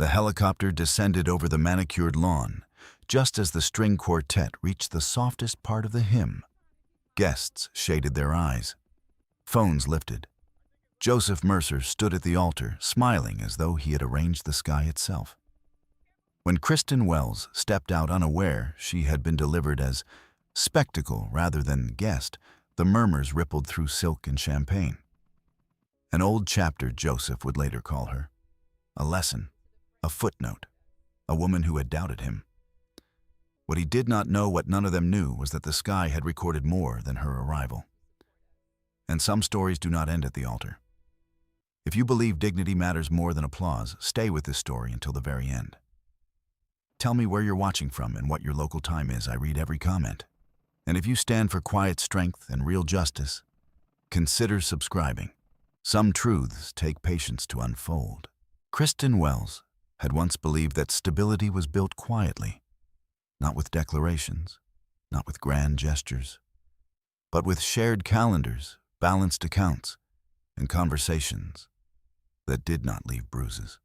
The helicopter descended over the manicured lawn, just as the string quartet reached the softest part of the hymn. Guests shaded their eyes. Phones lifted. Joseph Mercer stood at the altar, smiling as though he had arranged the sky itself. When Kristen Wells stepped out unaware she had been delivered as spectacle rather than guest, the murmurs rippled through silk and champagne. An old chapter, Joseph would later call her. A lesson, a footnote, a woman who had doubted him. What he did not know, what none of them knew, was that the sky had recorded more than her arrival. And some stories do not end at the altar. If you believe dignity matters more than applause, stay with this story until the very end. Tell me where you're watching from and what your local time is. I read every comment. And if you stand for quiet strength and real justice, consider subscribing. Some truths take patience to unfold. Kristen Wells had once believed that stability was built quietly, not with declarations, not with grand gestures, but with shared calendars, balanced accounts, and conversations that did not leave bruises.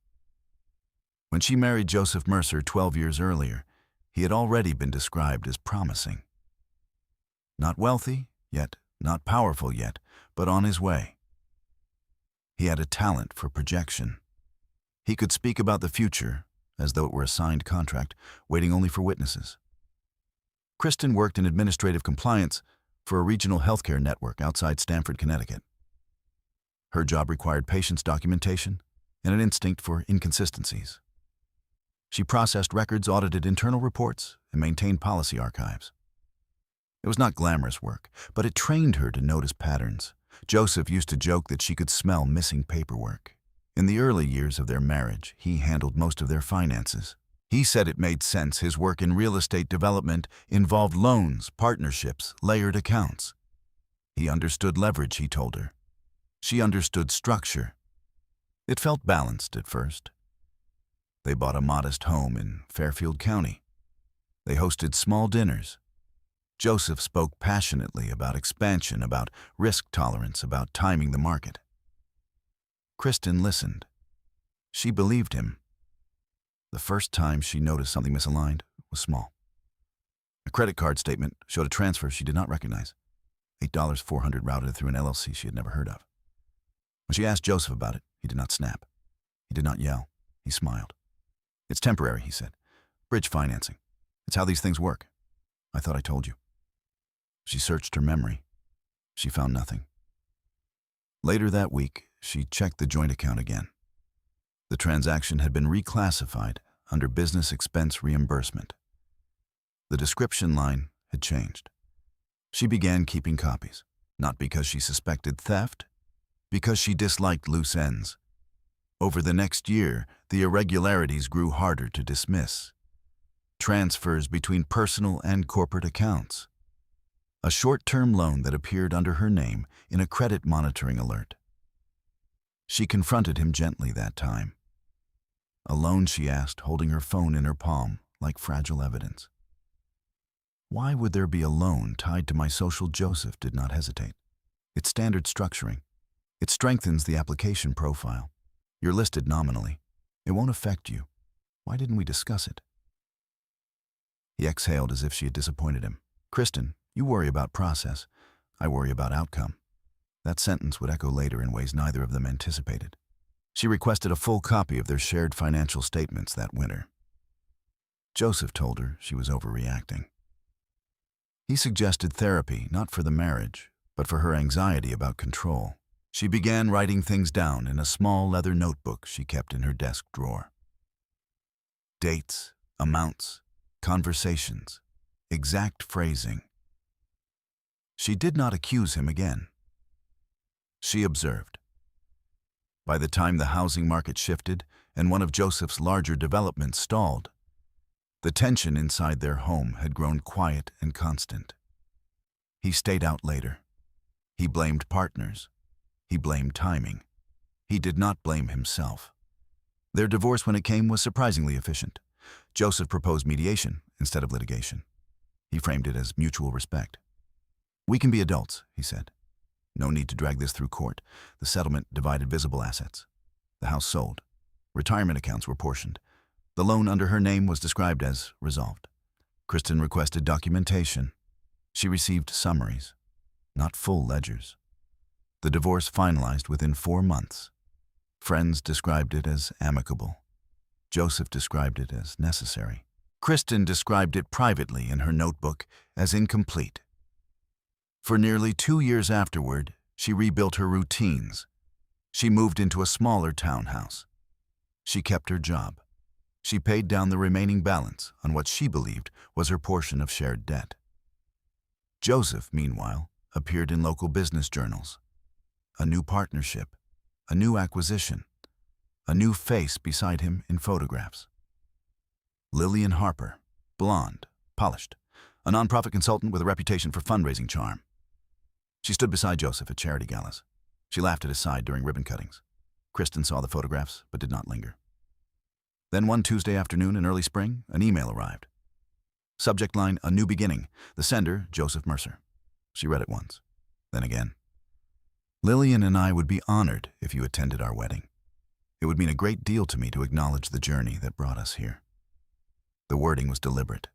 When she married Joseph Mercer 12 years earlier, he had already been described as promising. Not wealthy yet, not powerful yet, but on his way. He had a talent for projection. He could speak about the future as though it were a signed contract, waiting only for witnesses. Kristen worked in administrative compliance for a regional healthcare network outside Stamford, Connecticut. Her job required patience documentation and an instinct for inconsistencies. She processed records, audited internal reports, and maintained policy archives. It was not glamorous work, but it trained her to notice patterns. Joseph used to joke that she could smell missing paperwork. In the early years of their marriage, he handled most of their finances. He said it made sense. His work in real estate development involved loans, partnerships, layered accounts. He understood leverage, he told her. She understood structure. It felt balanced at first. They bought a modest home in Fairfield County. They hosted small dinners. Joseph spoke passionately about expansion, about risk tolerance, about timing the market. Kristen listened. She believed him. The first time she noticed something misaligned was small. A credit card statement showed a transfer she did not recognize. $8,400 routed through an LLC she had never heard of. When she asked Joseph about it, he did not snap. He did not yell. He smiled. "It's temporary," he said. "Bridge financing. It's how these things work. I thought I told you." She searched her memory. She found nothing. Later that week, she checked the joint account again. The transaction had been reclassified under business expense reimbursement. The description line had changed. She began keeping copies, not because she suspected theft, because she disliked loose ends. Over the next year, the irregularities grew harder to dismiss. Transfers between personal and corporate accounts. A short-term loan that appeared under her name in a credit monitoring alert. She confronted him gently that time. A loan, she asked, holding her phone in her palm like fragile evidence. Why would there be a loan tied to my social? Joseph did not hesitate. It's standard structuring. It strengthens the application profile. You're listed nominally. It won't affect you. Why didn't we discuss it? He exhaled as if she had disappointed him. "Kristen, you worry about process. I worry about outcome." That sentence would echo later in ways neither of them anticipated. She requested a full copy of their shared financial statements that winter. Joseph told her she was overreacting. He suggested therapy, not for the marriage, but for her anxiety about control. She began writing things down in a small leather notebook she kept in her desk drawer. Dates, amounts, conversations, exact phrasing. She did not accuse him again. She observed. By the time the housing market shifted and one of Joseph's larger developments stalled, the tension inside their home had grown quiet and constant. He stayed out later. He blamed partners. He blamed timing. He did not blame himself. Their divorce, when it came, was surprisingly efficient. Joseph proposed mediation instead of litigation. He framed it as mutual respect. "We can be adults," he said. "No need to drag this through court." The settlement divided visible assets. The house sold. Retirement accounts were portioned. The loan under her name was described as resolved. Kristen requested documentation. She received summaries, not full ledgers. The divorce finalized within 4 months. Friends described it as amicable. Joseph described it as necessary. Kristen described it privately in her notebook as incomplete. For nearly 2 years afterward, she rebuilt her routines. She moved into a smaller townhouse. She kept her job. She paid down the remaining balance on what she believed was her portion of shared debt. Joseph, meanwhile, appeared in local business journals. A new partnership, a new acquisition, a new face beside him in photographs. Lillian Harper, blonde, polished, a nonprofit consultant with a reputation for fundraising charm. She stood beside Joseph at charity galas. She laughed at his side during ribbon cuttings. Kristen saw the photographs, but did not linger. Then one Tuesday afternoon in early spring, an email arrived. Subject line, "A New Beginning." The sender, Joseph Mercer. She read it once, then again. "Lillian and I would be honored if you attended our wedding. It would mean a great deal to me to acknowledge the journey that brought us here." The wording was deliberate.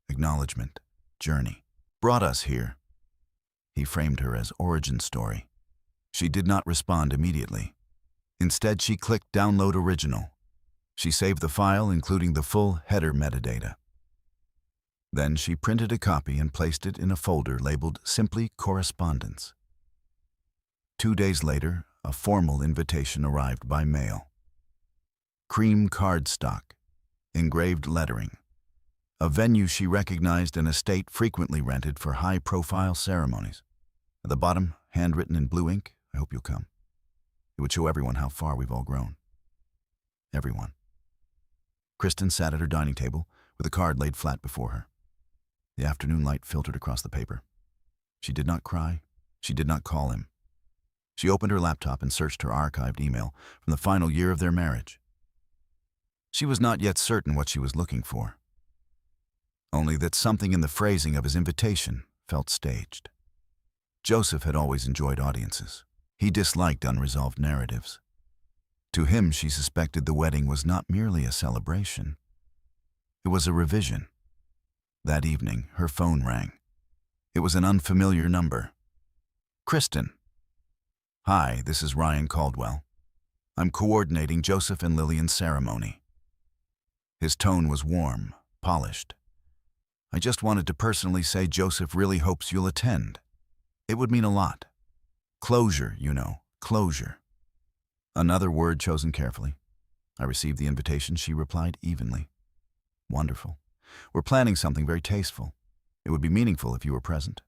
Acknowledgment, journey, brought us here. He framed her as origin story. She did not respond immediately. Instead, she clicked Download Original. She saved the file, including the full header metadata. Then she printed a copy and placed it in a folder labeled simply Correspondence. 2 days later, a formal invitation arrived by mail. Cream cardstock, engraved lettering, a venue she recognized, an estate frequently rented for high-profile ceremonies. At the bottom, handwritten in blue ink, "I hope you'll come." It would show everyone how far we've all grown. Everyone. Kristen sat at her dining table with a card laid flat before her. The afternoon light filtered across the paper. She did not cry. She did not call him. She opened her laptop and searched her archived email from the final year of their marriage. She was not yet certain what she was looking for, only that something in the phrasing of his invitation felt staged. Joseph had always enjoyed audiences. He disliked unresolved narratives. To him, she suspected the wedding was not merely a celebration. It was a revision. That evening, her phone rang. It was an unfamiliar number. "Kristen." "Hi, this is Ryan Caldwell. I'm coordinating Joseph and Lillian's ceremony." His tone was warm, polished. "I just wanted to personally say Joseph really hopes you'll attend. It would mean a lot. Closure, you know, closure." Another word chosen carefully. "I received the invitation," she replied evenly. "Wonderful. We're planning something very tasteful. It would be meaningful if you were present."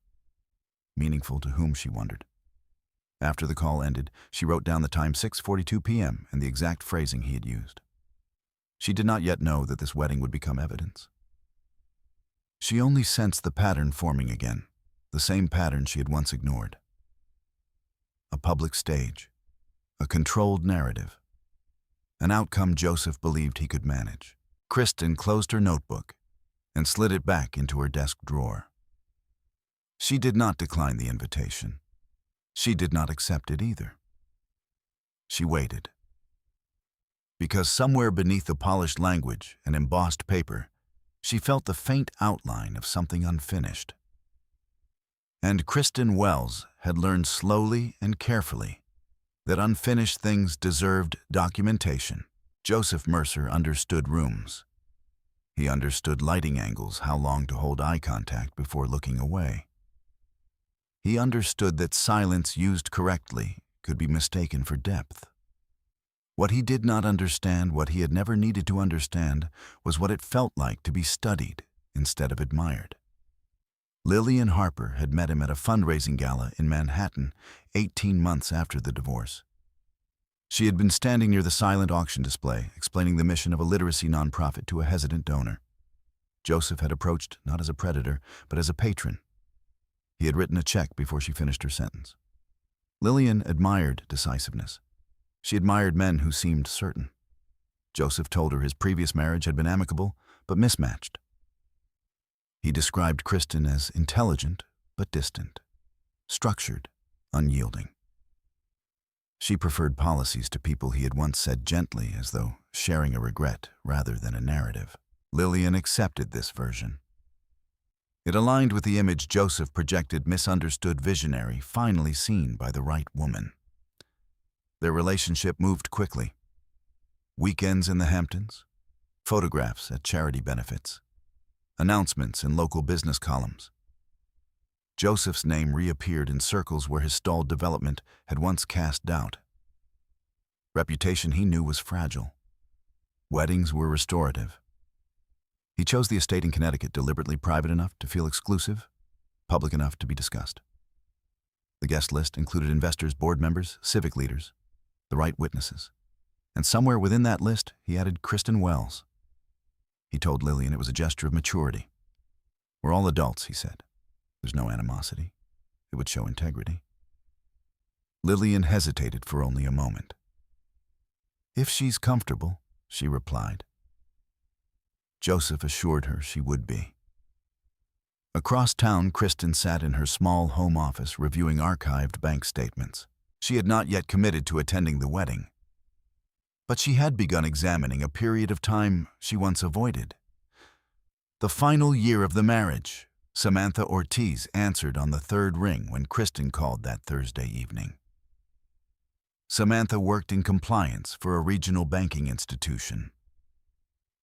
Meaningful to whom, she wondered. After the call ended, she wrote down the time, 6:42 p.m., and the exact phrasing he had used. She did not yet know that this wedding would become evidence. She only sensed the pattern forming again, the same pattern she had once ignored. A public stage, a controlled narrative, an outcome Joseph believed he could manage. Kristen closed her notebook and slid it back into her desk drawer. She did not decline the invitation. She did not accept it either. She waited. Because somewhere beneath the polished language and embossed paper, she felt the faint outline of something unfinished. And Kristen Wells had learned slowly and carefully that unfinished things deserved documentation. Joseph Mercer understood rooms. He understood lighting angles, how long to hold eye contact before looking away. He understood that silence used correctly could be mistaken for depth. What he did not understand, what he had never needed to understand, was what it felt like to be studied instead of admired. Lillian Harper had met him at a fundraising gala in Manhattan 18 months after the divorce. She had been standing near the silent auction display, explaining the mission of a literacy nonprofit to a hesitant donor. Joseph had approached not as a predator, but as a patron. He had written a check before she finished her sentence. Lillian admired decisiveness. She admired men who seemed certain. Joseph told her his previous marriage had been amicable, but mismatched. He described Kristen as intelligent, but distant, structured, unyielding. She preferred policies to people he had once said gently, as though sharing a regret rather than a narrative. Lillian accepted this version. It aligned with the image Joseph projected, misunderstood visionary, finally seen by the right woman. Their relationship moved quickly. Weekends in the Hamptons, photographs at charity benefits, announcements in local business columns. Joseph's name reappeared in circles where his stalled development had once cast doubt. Reputation he knew was fragile. Weddings were restorative. He chose the estate in Connecticut, deliberately private enough to feel exclusive, public enough to be discussed. The guest list included investors, board members, civic leaders, the right witnesses. And somewhere within that list, he added Kristen Wells. He told Lillian it was a gesture of maturity. "We're all adults," he said. "There's no animosity. It would show integrity." Lillian hesitated for only a moment. "If she's comfortable," she replied. Joseph assured her she would be. Across town, Kristen sat in her small home office reviewing archived bank statements. She had not yet committed to attending the wedding, but she had begun examining a period of time she once avoided. The final year of the marriage. Samantha Ortiz answered on the third ring when Kristen called that Thursday evening. Samantha worked in compliance for a regional banking institution.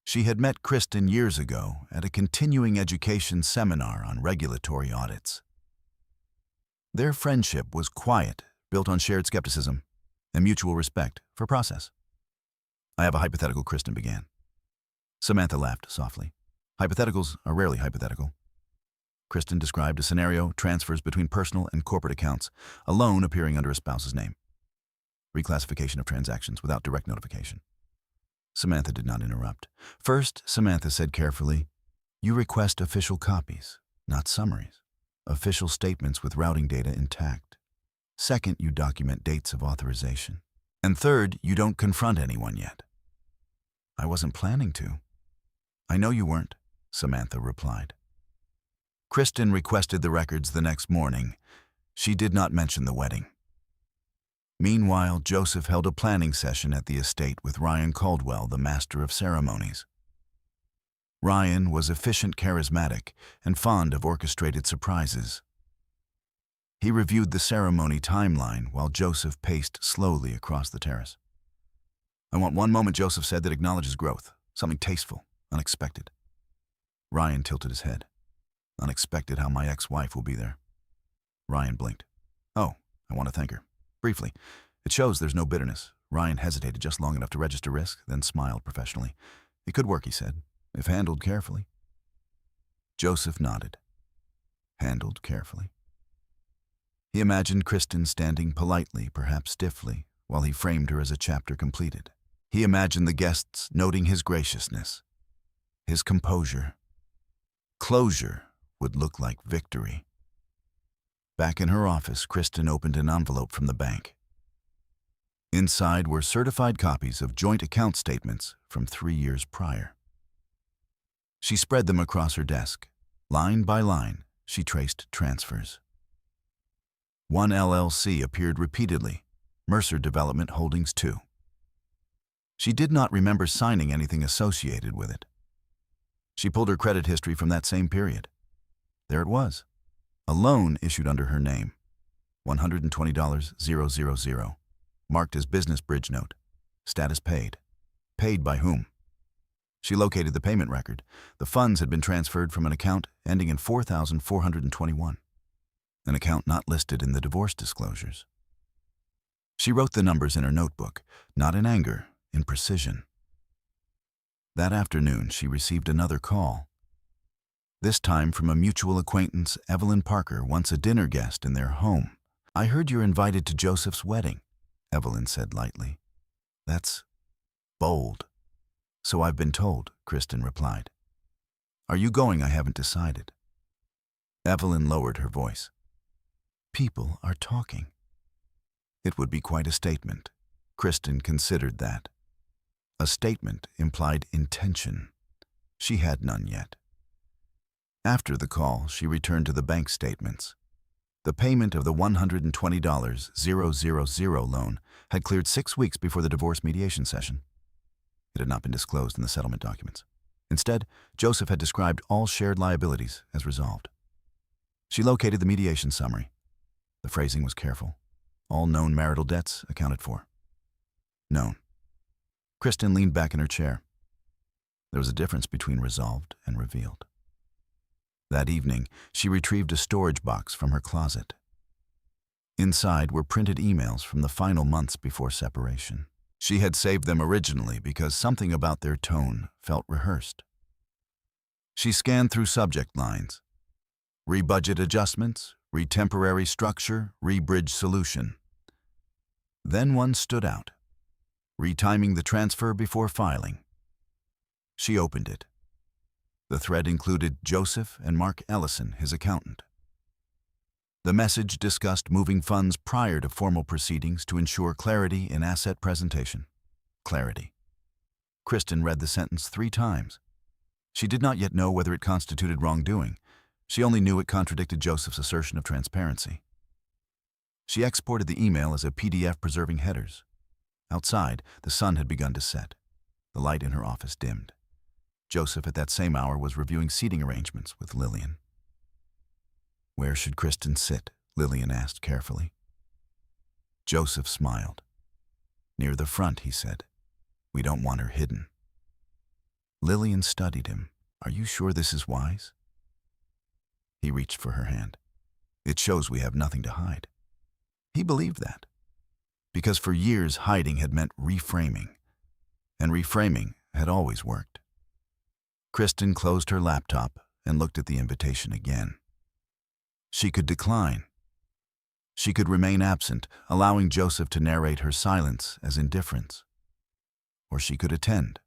She had met Kristen years ago at a continuing education seminar on regulatory audits. Their friendship was quiet, built on shared skepticism and mutual respect for process. "I have a hypothetical," Kristen began. Samantha laughed softly. "Hypotheticals are rarely hypothetical." Kristen described a scenario: transfers between personal and corporate accounts, a loan appearing under a spouse's name, reclassification of transactions without direct notification. Samantha did not interrupt. First, Samantha said carefully, "You request official copies, not summaries. Official statements with routing data intact. Second, you document dates of authorization. And third, you don't confront anyone yet." "I wasn't planning to." "I know you weren't," Samantha replied. Kristen requested the records the next morning. She did not mention the wedding. Meanwhile, Joseph held a planning session at the estate with Ryan Caldwell, the master of ceremonies. Ryan was efficient, charismatic, and fond of orchestrated surprises. He reviewed the ceremony timeline while Joseph paced slowly across the terrace. "I want one moment," Joseph said, "that acknowledges growth, something tasteful, unexpected." Ryan tilted his head. "Unexpected how my ex-wife will be there." Ryan blinked. "Oh, I want to thank her. Briefly. It shows there's no bitterness." Ryan hesitated just long enough to register risk, then smiled professionally. "It could work," he said, "if handled carefully." Joseph nodded. Handled carefully. He imagined Kristen standing politely, perhaps stiffly, while he framed her as a chapter completed. He imagined the guests noting his graciousness, his composure. Closure would look like victory. Back in her office, Kristen opened an envelope from the bank. Inside were certified copies of joint account statements from 3 years prior. She spread them across her desk. Line by line, she traced transfers. One LLC appeared repeatedly, Mercer Development Holdings 2. She did not remember signing anything associated with it. She pulled her credit history from that same period. There it was. A loan issued under her name, $120,000, marked as business bridge note, status paid. Paid by whom? She located the payment record. The funds had been transferred from an account ending in 4,421, an account not listed in the divorce disclosures. She wrote the numbers in her notebook, not in anger, in precision. That afternoon, she received another call. This time from a mutual acquaintance, Evelyn Parker, once a dinner guest in their home. "I heard you're invited to Joseph's wedding," Evelyn said lightly. "That's bold." "So I've been told," Kristen replied. "Are you going?" "I haven't decided." Evelyn lowered her voice. "People are talking." It would be quite a statement. Kristen considered that. A statement implied intention. She had none yet. After the call, she returned to the bank statements. The payment of the $120,000 loan had cleared 6 weeks before the divorce mediation session. It had not been disclosed in the settlement documents. Instead, Joseph had described all shared liabilities as resolved. She located the mediation summary. The phrasing was careful. All known marital debts accounted for. Known. Kristen leaned back in her chair. There was a difference between resolved and revealed. That evening, she retrieved a storage box from her closet. Inside were printed emails from the final months before separation. She had saved them originally because something about their tone felt rehearsed. She scanned through subject lines. Re-budget adjustments, re-temporary structure, re-bridge solution. Then one stood out. Retiming the transfer before filing. She opened it. The thread included Joseph and Mark Ellison, his accountant. The message discussed moving funds prior to formal proceedings to ensure clarity in asset presentation. Clarity. Kristen read the sentence 3 times. She did not yet know whether it constituted wrongdoing. She only knew it contradicted Joseph's assertion of transparency. She exported the email as a PDF preserving headers. Outside, the sun had begun to set. The light in her office dimmed. Joseph at that same hour was reviewing seating arrangements with Lillian. "Where should Kristen sit?" Lillian asked carefully. Joseph smiled. "Near the front," he said. "We don't want her hidden." Lillian studied him. "Are you sure this is wise?" He reached for her hand. "It shows we have nothing to hide." He believed that, because for years hiding had meant reframing, and reframing had always worked. Kristen closed her laptop and looked at the invitation again. She could decline. She could remain absent, allowing Joseph to narrate her silence as indifference. Or she could attend,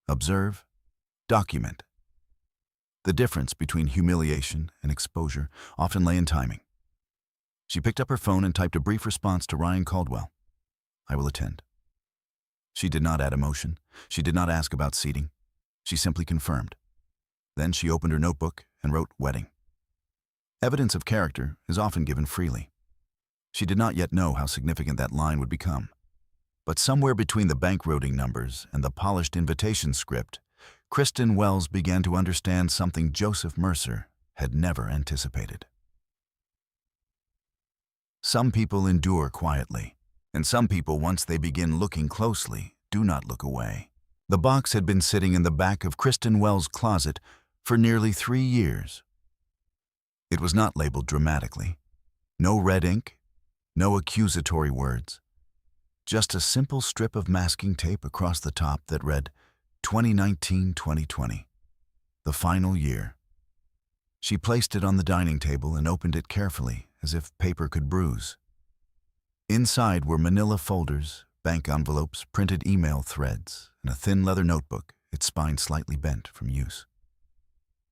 observe, document. The difference between humiliation and exposure often lay in timing. She picked up her phone and typed a brief response to Ryan Caldwell. "I will attend." She did not add emotion. She did not ask about seating. She simply confirmed. Then she opened her notebook and wrote wedding. Evidence of character is often given freely. She did not yet know how significant that line would become. But somewhere between the banknoting numbers and the polished invitation script, Kristen Wells began to understand something Joseph Mercer had never anticipated. Some people endure quietly, and some people, once they begin looking closely, do not look away. The box had been sitting in the back of Kristen Wells' closet for nearly 3 years. It was not labeled dramatically. No red ink, no accusatory words. Just a simple strip of masking tape across the top that read 2019-2020, the final year. She placed it on the dining table and opened it carefully, as if paper could bruise. Inside were manila folders, bank envelopes, printed email threads, and a thin leather notebook, its spine slightly bent from use.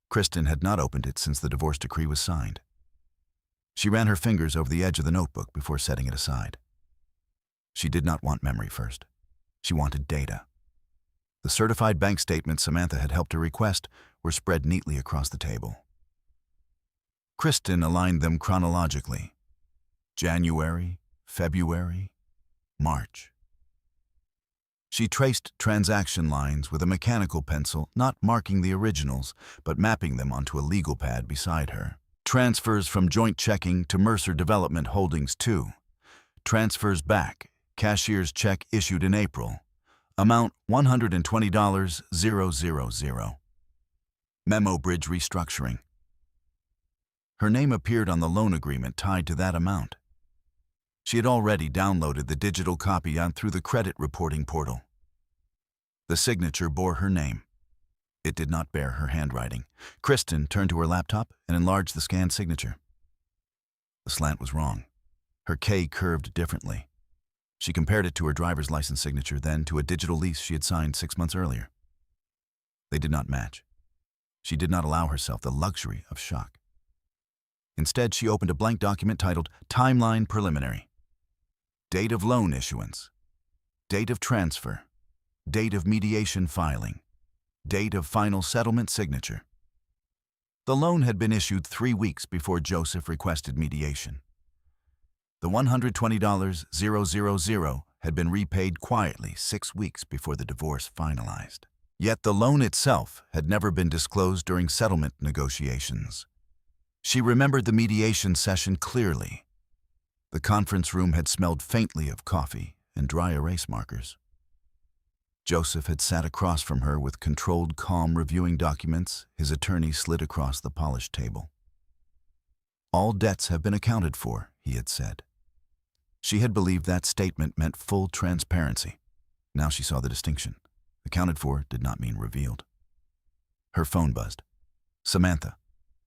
Kristen had not opened it since the divorce decree was signed. She ran her fingers over the edge of the notebook before setting it aside. She did not want memory first. She wanted data. The certified bank statements Samantha had helped her request were spread neatly across the table. Kristen aligned them chronologically. January, February, March. She traced transaction lines with a mechanical pencil, not marking the originals, but mapping them onto a legal pad beside her. Transfers from joint checking to Mercer Development Holdings 2. Transfers back. Cashier's check issued in April. Amount $120,000. Memo bridge restructuring. Her name appeared on the loan agreement tied to that amount. She had already downloaded the digital copy through the credit reporting portal. The signature bore her name. It did not bear her handwriting. Kristen turned to her laptop and enlarged the scanned signature. The slant was wrong. Her K curved differently. She compared it to her driver's license signature, then to a digital lease she had signed 6 months earlier. They did not match. She did not allow herself the luxury of shock. Instead, she opened a blank document titled Timeline Preliminary. Date of loan issuance. Date of transfer. Date of mediation filing. Date of final settlement signature. The loan had been issued 3 weeks before Joseph requested mediation. The $120,000 had been repaid quietly 6 weeks before the divorce finalized. Yet the loan itself had never been disclosed during settlement negotiations. She remembered the mediation session clearly. The conference room had smelled faintly of coffee and dry erase markers. Joseph had sat across from her with controlled calm reviewing documents his attorney slid across the polished table. "All debts have been accounted for," he had said. She had believed that statement meant full transparency. Now she saw the distinction. Accounted for did not mean revealed. Her phone buzzed. "Samantha."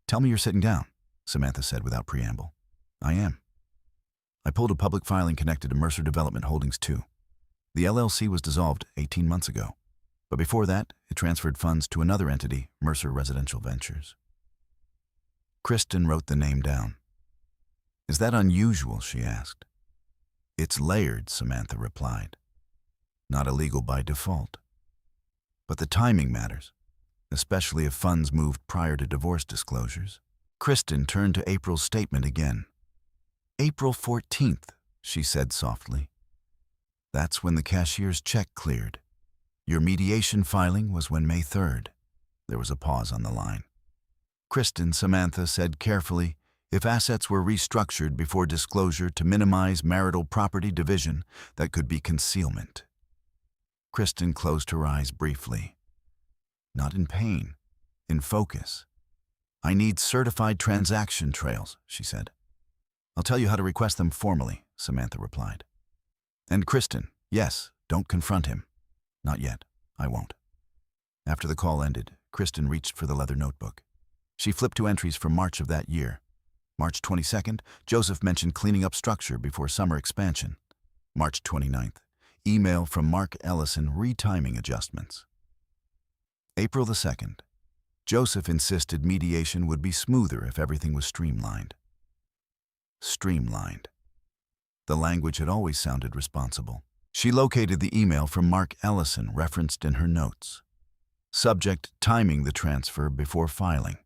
"Tell me you're sitting down," Samantha said without preamble. "I am." "I pulled a public filing connected to Mercer Development Holdings II. The LLC was dissolved 18 months ago, but before that, it transferred funds to another entity, Mercer Residential Ventures." Kristen wrote the name down. "Is that unusual?" she asked. "It's layered," Samantha replied. "Not illegal by default. But the timing matters, especially if funds moved prior to divorce disclosures." Kristen turned to April's statement again. "April 14th, she said softly. "That's when the cashier's check cleared. Your mediation filing was when May 3rd. There was a pause on the line. "Kristen," Samantha said carefully, "if assets were restructured before disclosure to minimize marital property division, that could be concealment." Kristen closed her eyes briefly. "Not in pain, in focus. I need certified transaction trails," she said. "I'll tell you how to request them formally," Samantha replied. "And Kristen, yes, don't confront him. Not yet. I won't." After the call ended, Kristen reached for the leather notebook. She flipped to entries from March of that year. March 22nd, Joseph mentioned cleaning up structure before summer expansion. March 29th, email from Mark Ellison retiming adjustments. April the 2nd, Joseph insisted mediation would be smoother if everything was streamlined. Streamlined. The language had always sounded responsible. She located the email from Mark Ellison referenced in her notes. Subject: timing the transfer before filing.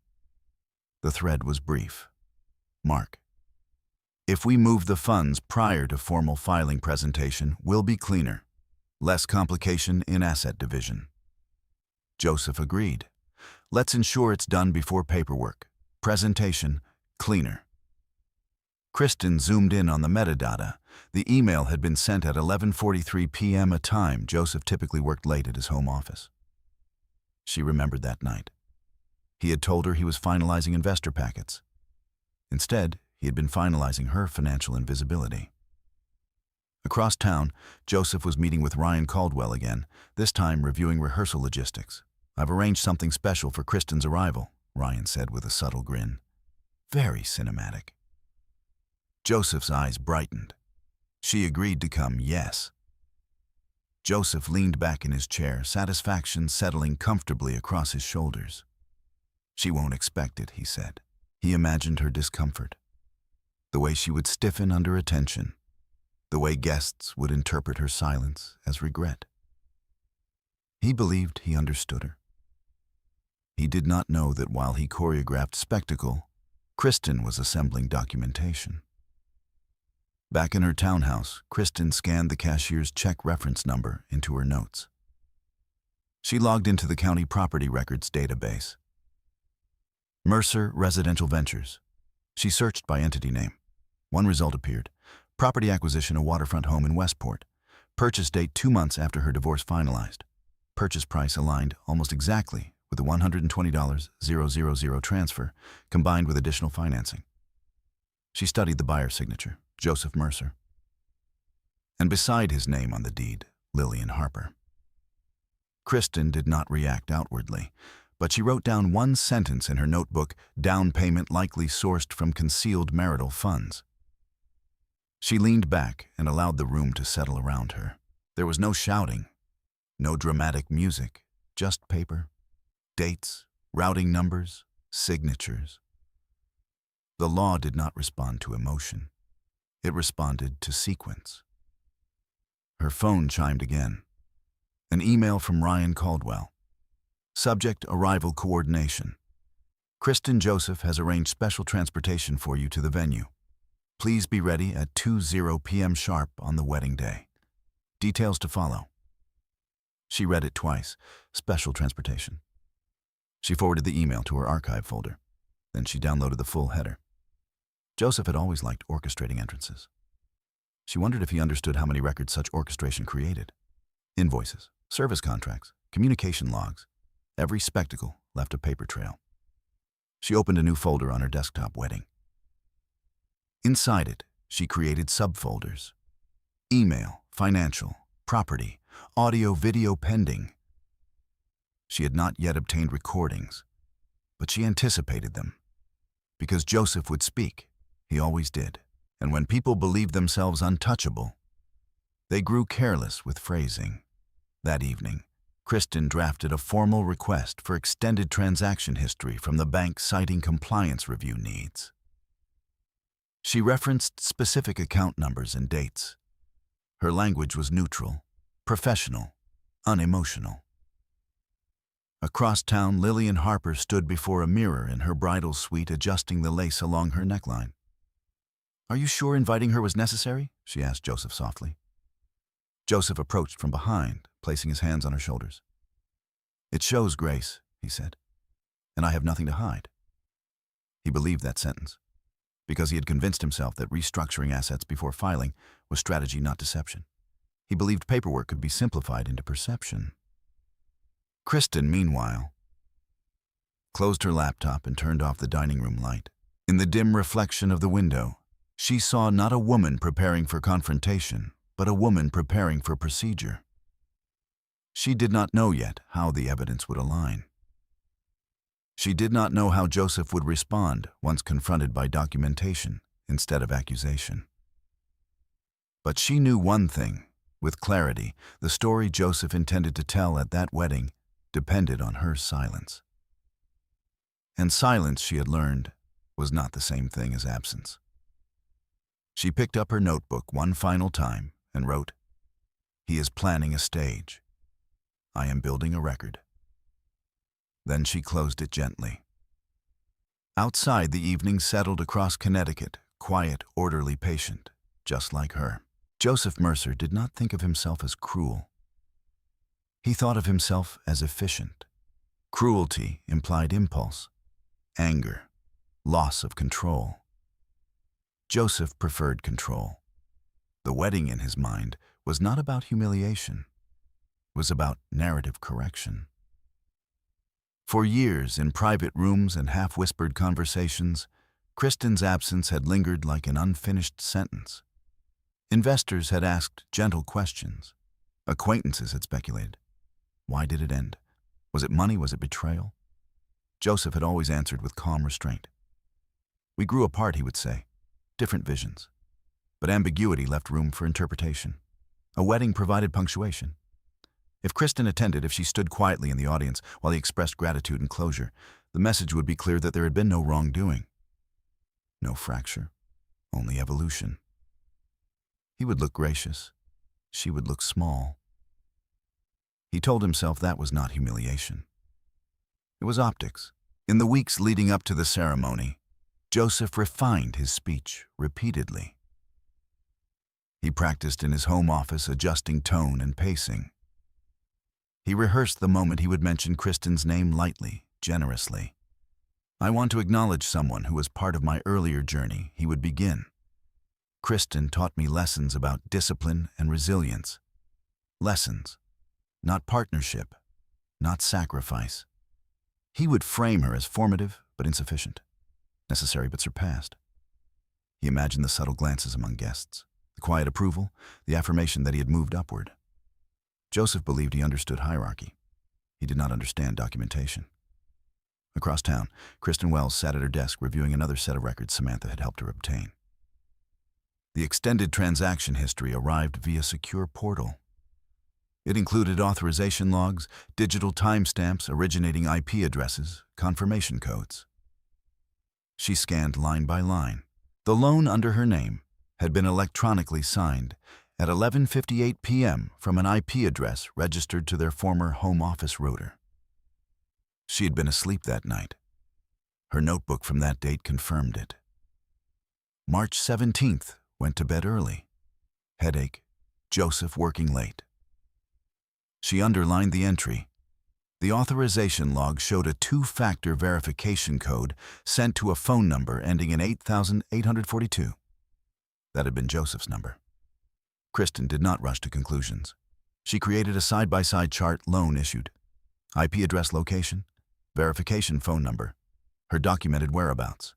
The thread was brief. Mark: "If we move the funds prior to formal filing presentation, we'll be cleaner. Less complication in asset division." Joseph agreed. "Let's ensure it's done before paperwork. Presentation, cleaner." Kristen zoomed in on the metadata. The email had been sent at 11:43 p.m., a time Joseph typically worked late at his home office. She remembered that night. He had told her he was finalizing investor packets. Instead, he had been finalizing her financial invisibility. Across town, Joseph was meeting with Ryan Caldwell again, this time reviewing rehearsal logistics. "I've arranged something special for Kristen's arrival," Ryan said with a subtle grin. "Very cinematic." Joseph's eyes brightened. She agreed to come, yes. Joseph leaned back in his chair, satisfaction settling comfortably across his shoulders. "She won't expect it," he said. He imagined her discomfort. The way she would stiffen under attention. The way guests would interpret her silence as regret. He believed he understood her. He did not know that while he choreographed spectacle, Kristen was assembling documentation. Back in her townhouse, Kristen scanned the cashier's check reference number into her notes. She logged into the county property records database. Mercer Residential Ventures. She searched by entity name. One result appeared. Property acquisition, a waterfront home in Westport. Purchase date 2 months after her divorce finalized. Purchase price aligned almost exactly with the $120,000 transfer, combined with additional financing. She studied the buyer's signature, Joseph Mercer. And beside his name on the deed, Lillian Harper. Kristen did not react outwardly, but she wrote down one sentence in her notebook: down payment likely sourced from concealed marital funds. She leaned back and allowed the room to settle around her. There was no shouting, no dramatic music, just paper, dates, routing numbers, signatures. The law did not respond to emotion. It responded to sequence. Her phone chimed again. An email from Ryan Caldwell. Subject: arrival coordination. Kristen Joseph has arranged special transportation for you to the venue. Please be ready at 2:00 p.m. sharp on the wedding day. Details to follow. She read it twice. Special transportation. She forwarded the email to her archive folder. Then she downloaded the full header. Joseph had always liked orchestrating entrances. She wondered if he understood how many records such orchestration created. Invoices, service contracts, communication logs. Every spectacle left a paper trail. She opened a new folder on her desktop, wedding. Inside it, she created subfolders. Email, financial, property, audio, video pending. She had not yet obtained recordings, but she anticipated them. Because Joseph would speak, he always did. And when people believed themselves untouchable, they grew careless with phrasing. That evening, Kristen drafted a formal request for extended transaction history from the bank, citing compliance review needs. She referenced specific account numbers and dates. Her language was neutral, professional, unemotional. Across town, Lillian Harper stood before a mirror in her bridal suite, adjusting the lace along her neckline. "Are you sure inviting her was necessary?" she asked Joseph softly. Joseph approached from behind, placing his hands on her shoulders. "It shows grace," he said, "and I have nothing to hide." He believed that sentence, because he had convinced himself that restructuring assets before filing was strategy, not deception. He believed paperwork could be simplified into perception. Kristen, meanwhile, closed her laptop and turned off the dining room light. In the dim reflection of the window, she saw not a woman preparing for confrontation, but a woman preparing for procedure. She did not know yet how the evidence would align. She did not know how Joseph would respond once confronted by documentation instead of accusation. But she knew one thing, with clarity: the story Joseph intended to tell at that wedding depended on her silence. And silence, she had learned, was not the same thing as absence. She picked up her notebook one final time and wrote, "He is planning a stage. I am building a record." Then she closed it gently. Outside, the evening settled across Connecticut, quiet, orderly, patient, just like her. Joseph Mercer did not think of himself as cruel. He thought of himself as efficient. Cruelty implied impulse, anger, loss of control. Joseph preferred control. The wedding in his mind was not about humiliation. It was about narrative correction. For years, in private rooms and half-whispered conversations, Kristen's absence had lingered like an unfinished sentence. Investors had asked gentle questions. Acquaintances had speculated. Why did it end? Was it money? Was it betrayal? Joseph had always answered with calm restraint. "We grew apart," he would say. "Different visions." But ambiguity left room for interpretation. A wedding provided punctuation. If Kristen attended, if she stood quietly in the audience while he expressed gratitude and closure, the message would be clear that there had been no wrongdoing. No fracture, only evolution. He would look gracious. She would look small. He told himself that was not humiliation. It was optics. In the weeks leading up to the ceremony, Joseph refined his speech repeatedly. He practiced in his home office, adjusting tone and pacing. He rehearsed the moment he would mention Kristen's name lightly, generously. "I want to acknowledge someone who was part of my earlier journey," he would begin. "Kristen taught me lessons about discipline and resilience. Lessons, not partnership, not sacrifice." He would frame her as formative but insufficient, necessary but surpassed. He imagined the subtle glances among guests, the quiet approval, the affirmation that he had moved upward. Joseph believed he understood hierarchy. He did not understand documentation. Across town, Kristen Wells sat at her desk reviewing another set of records Samantha had helped her obtain. The extended transaction history arrived via secure portal. It included authorization logs, digital timestamps, originating IP addresses, confirmation codes. She scanned line by line. The loan under her name had been electronically signed at 11:58 p.m. from an IP address registered to their former home office router. She had been asleep that night. Her notebook from that date confirmed it. March 17th, went to bed early. Headache, Joseph working late. She underlined the entry. The authorization log showed a two-factor verification code sent to a phone number ending in 8842. That had been Joseph's number. Kristen did not rush to conclusions. She created a side-by-side chart: loan issued, IP address location, verification phone number, her documented whereabouts.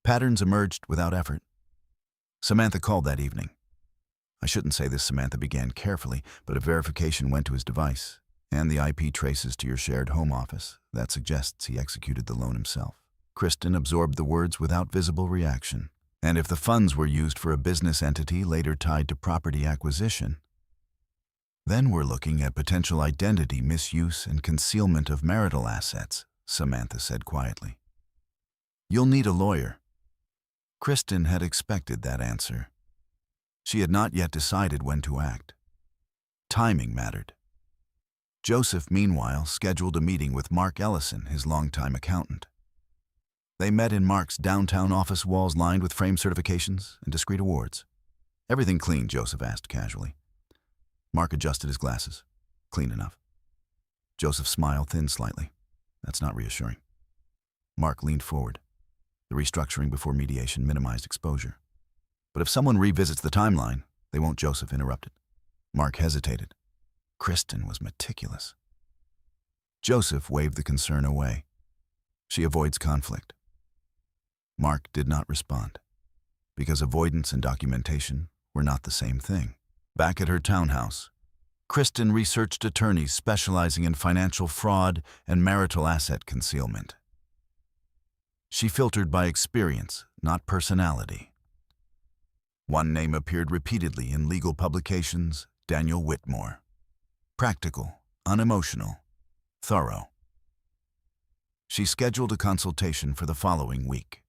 Patterns emerged without effort. Samantha called that evening. I shouldn't say this. Samantha began carefully, but a verification went to his device, and the IP traces to your shared home office. That suggests he executed the loan himself. Kristen absorbed the words without visible reaction. And if the funds were used for a business entity later tied to property acquisition, then we're looking at potential identity misuse and concealment of marital assets, Samantha said quietly. You'll need a lawyer. Kristen had expected that answer. She had not yet decided when to act. Timing mattered. Joseph, meanwhile, scheduled a meeting with Mark Ellison, his longtime accountant. They met in Mark's downtown office, walls lined with framed certifications and discreet awards. Everything clean? Joseph asked casually. Mark adjusted his glasses. Clean enough. Joseph smiled, thinned slightly. That's not reassuring. Mark leaned forward. The restructuring before mediation minimized exposure. But if someone revisits the timeline, they won't. Joseph interrupted. Mark hesitated. Kristen was meticulous. Joseph waved the concern away. She avoids conflict. Mark did not respond, because avoidance and documentation were not the same thing. Back at her townhouse, Kristen researched attorneys specializing in financial fraud and marital asset concealment. She filtered by experience, not personality. One name appeared repeatedly in legal publications: Daniel Whitmore. Practical, unemotional, thorough. She scheduled a consultation for the following week.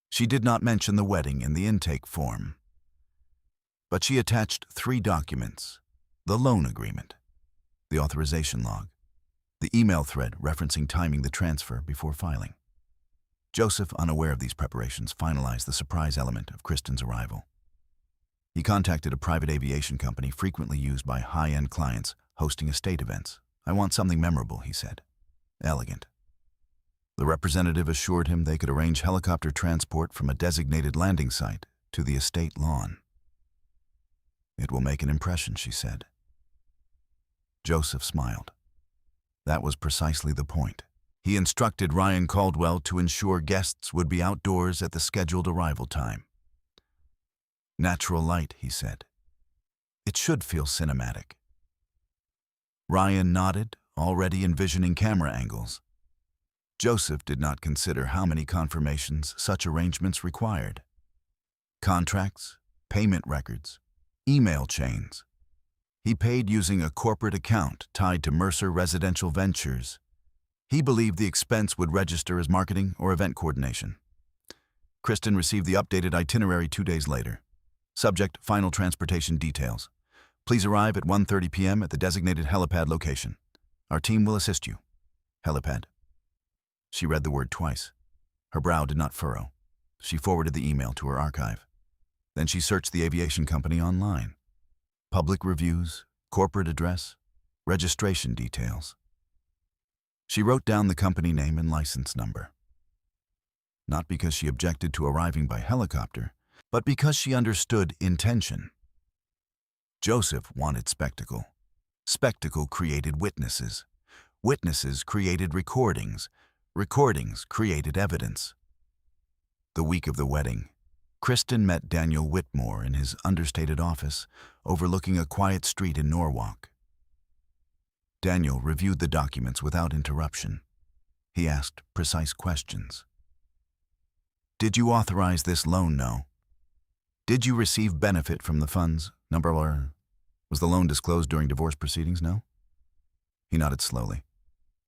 She did not mention the wedding in the intake form, but she attached 3 documents: the loan agreement, the authorization log, the email thread referencing timing the transfer before filing. Joseph, unaware of these preparations, finalized the surprise element of Kristen's arrival. He contacted a private aviation company frequently used by high-end clients hosting estate events. I want something memorable, he said. Elegant. The representative assured him they could arrange helicopter transport from a designated landing site to the estate lawn. It will make an impression, she said. Joseph smiled. That was precisely the point. He instructed Ryan Caldwell to ensure guests would be outdoors at the scheduled arrival time. Natural light, he said. It should feel cinematic. Ryan nodded, already envisioning camera angles. Joseph did not consider how many confirmations such arrangements required. Contracts, payment records, email chains. He paid using a corporate account tied to Mercer Residential Ventures. He believed the expense would register as marketing or event coordination. Kristen received the updated itinerary 2 days later. Subject: final transportation details. Please arrive at 1:30 p.m. at the designated helipad location. Our team will assist you. Helipad. She read the word twice. Her brow did not furrow. She forwarded the email to her archive. Then she searched the aviation company online. Public reviews, corporate address, registration details. She wrote down the company name and license number. Not because she objected to arriving by helicopter, but because she understood intention. Joseph wanted spectacle. Spectacle created witnesses. Witnesses created recordings. Recordings created evidence. The week of the wedding, Kristen met Daniel Whitmore in his understated office overlooking a quiet street in Norwalk. Daniel reviewed the documents without interruption. He asked precise questions. Did you authorize this loan? No. Did you receive benefit from the funds? Number one. Was the loan disclosed during divorce proceedings? No. He nodded slowly.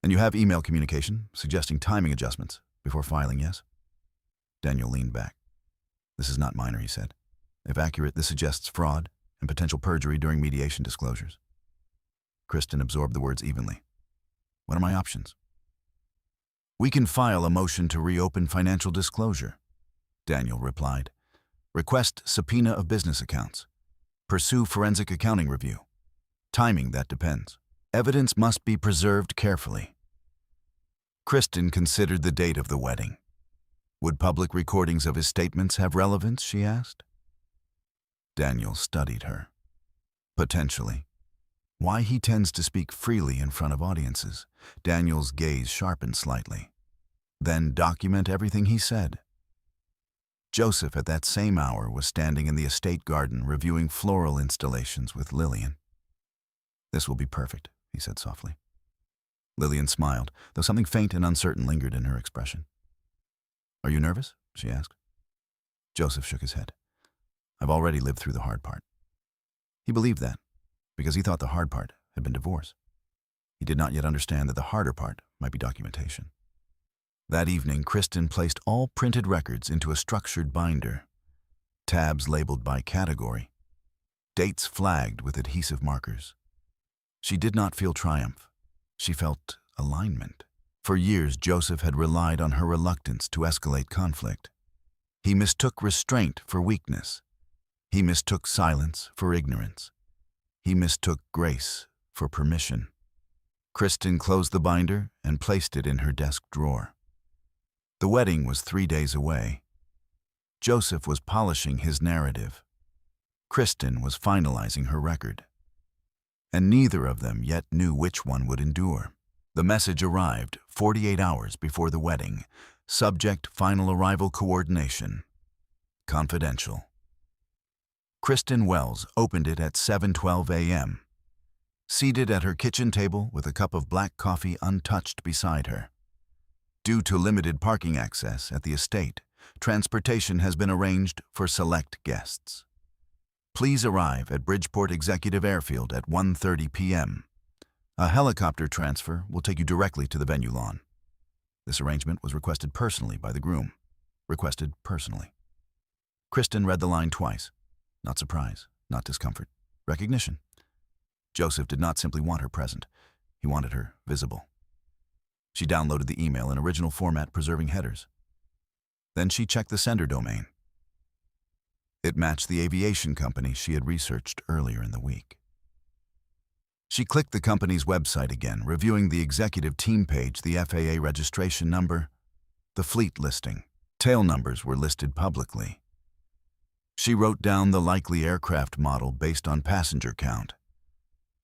And you have email communication suggesting timing adjustments before filing, yes? Daniel leaned back. This is not minor, he said. If accurate, this suggests fraud and potential perjury during mediation disclosures. Kristen absorbed the words evenly. What are my options? We can file a motion to reopen financial disclosure, Daniel replied. Request subpoena of business accounts. Pursue forensic accounting review. Timing, that depends. Evidence must be preserved carefully. Kristen considered the date of the wedding. Would public recordings of his statements have relevance, she asked. Daniel studied her. Potentially. Why he tends to speak freely in front of audiences. Daniel's gaze sharpened slightly. Then document everything he said. Joseph at that same hour was standing in the estate garden reviewing floral installations with Lillian. "This will be perfect," he said softly. Lillian smiled, though something faint and uncertain lingered in her expression. "Are you nervous?" she asked. Joseph shook his head. "I've already lived through the hard part." He believed that, because he thought the hard part had been divorce. He did not yet understand that the harder part might be documentation. That evening, Kristen placed all printed records into a structured binder, tabs labeled by category, dates flagged with adhesive markers. She did not feel triumph. She felt alignment. For years, Joseph had relied on her reluctance to escalate conflict. He mistook restraint for weakness. He mistook silence for ignorance. He mistook grace for permission. Kristen closed the binder and placed it in her desk drawer. The wedding was 3 days away. Joseph was polishing his narrative. Kristen was finalizing her record. And neither of them yet knew which one would endure. The message arrived 48 hours before the wedding. Subject: final arrival coordination. Confidential. Kristen Wells opened it at 7:12 a.m., seated at her kitchen table with a cup of black coffee untouched beside her. Due to limited parking access at the estate, transportation has been arranged for select guests. Please arrive at Bridgeport Executive Airfield at 1:30 p.m. A helicopter transfer will take you directly to the venue lawn. This arrangement was requested personally by the groom. Requested personally. Kristen read the line twice. Not surprise, not discomfort, recognition. Joseph did not simply want her present. He wanted her visible. She downloaded the email in original format, preserving headers. Then she checked the sender domain. It matched the aviation company she had researched earlier in the week. She clicked the company's website again, reviewing the executive team page, the FAA registration number, the fleet listing. Tail numbers were listed publicly. She wrote down the likely aircraft model based on passenger count,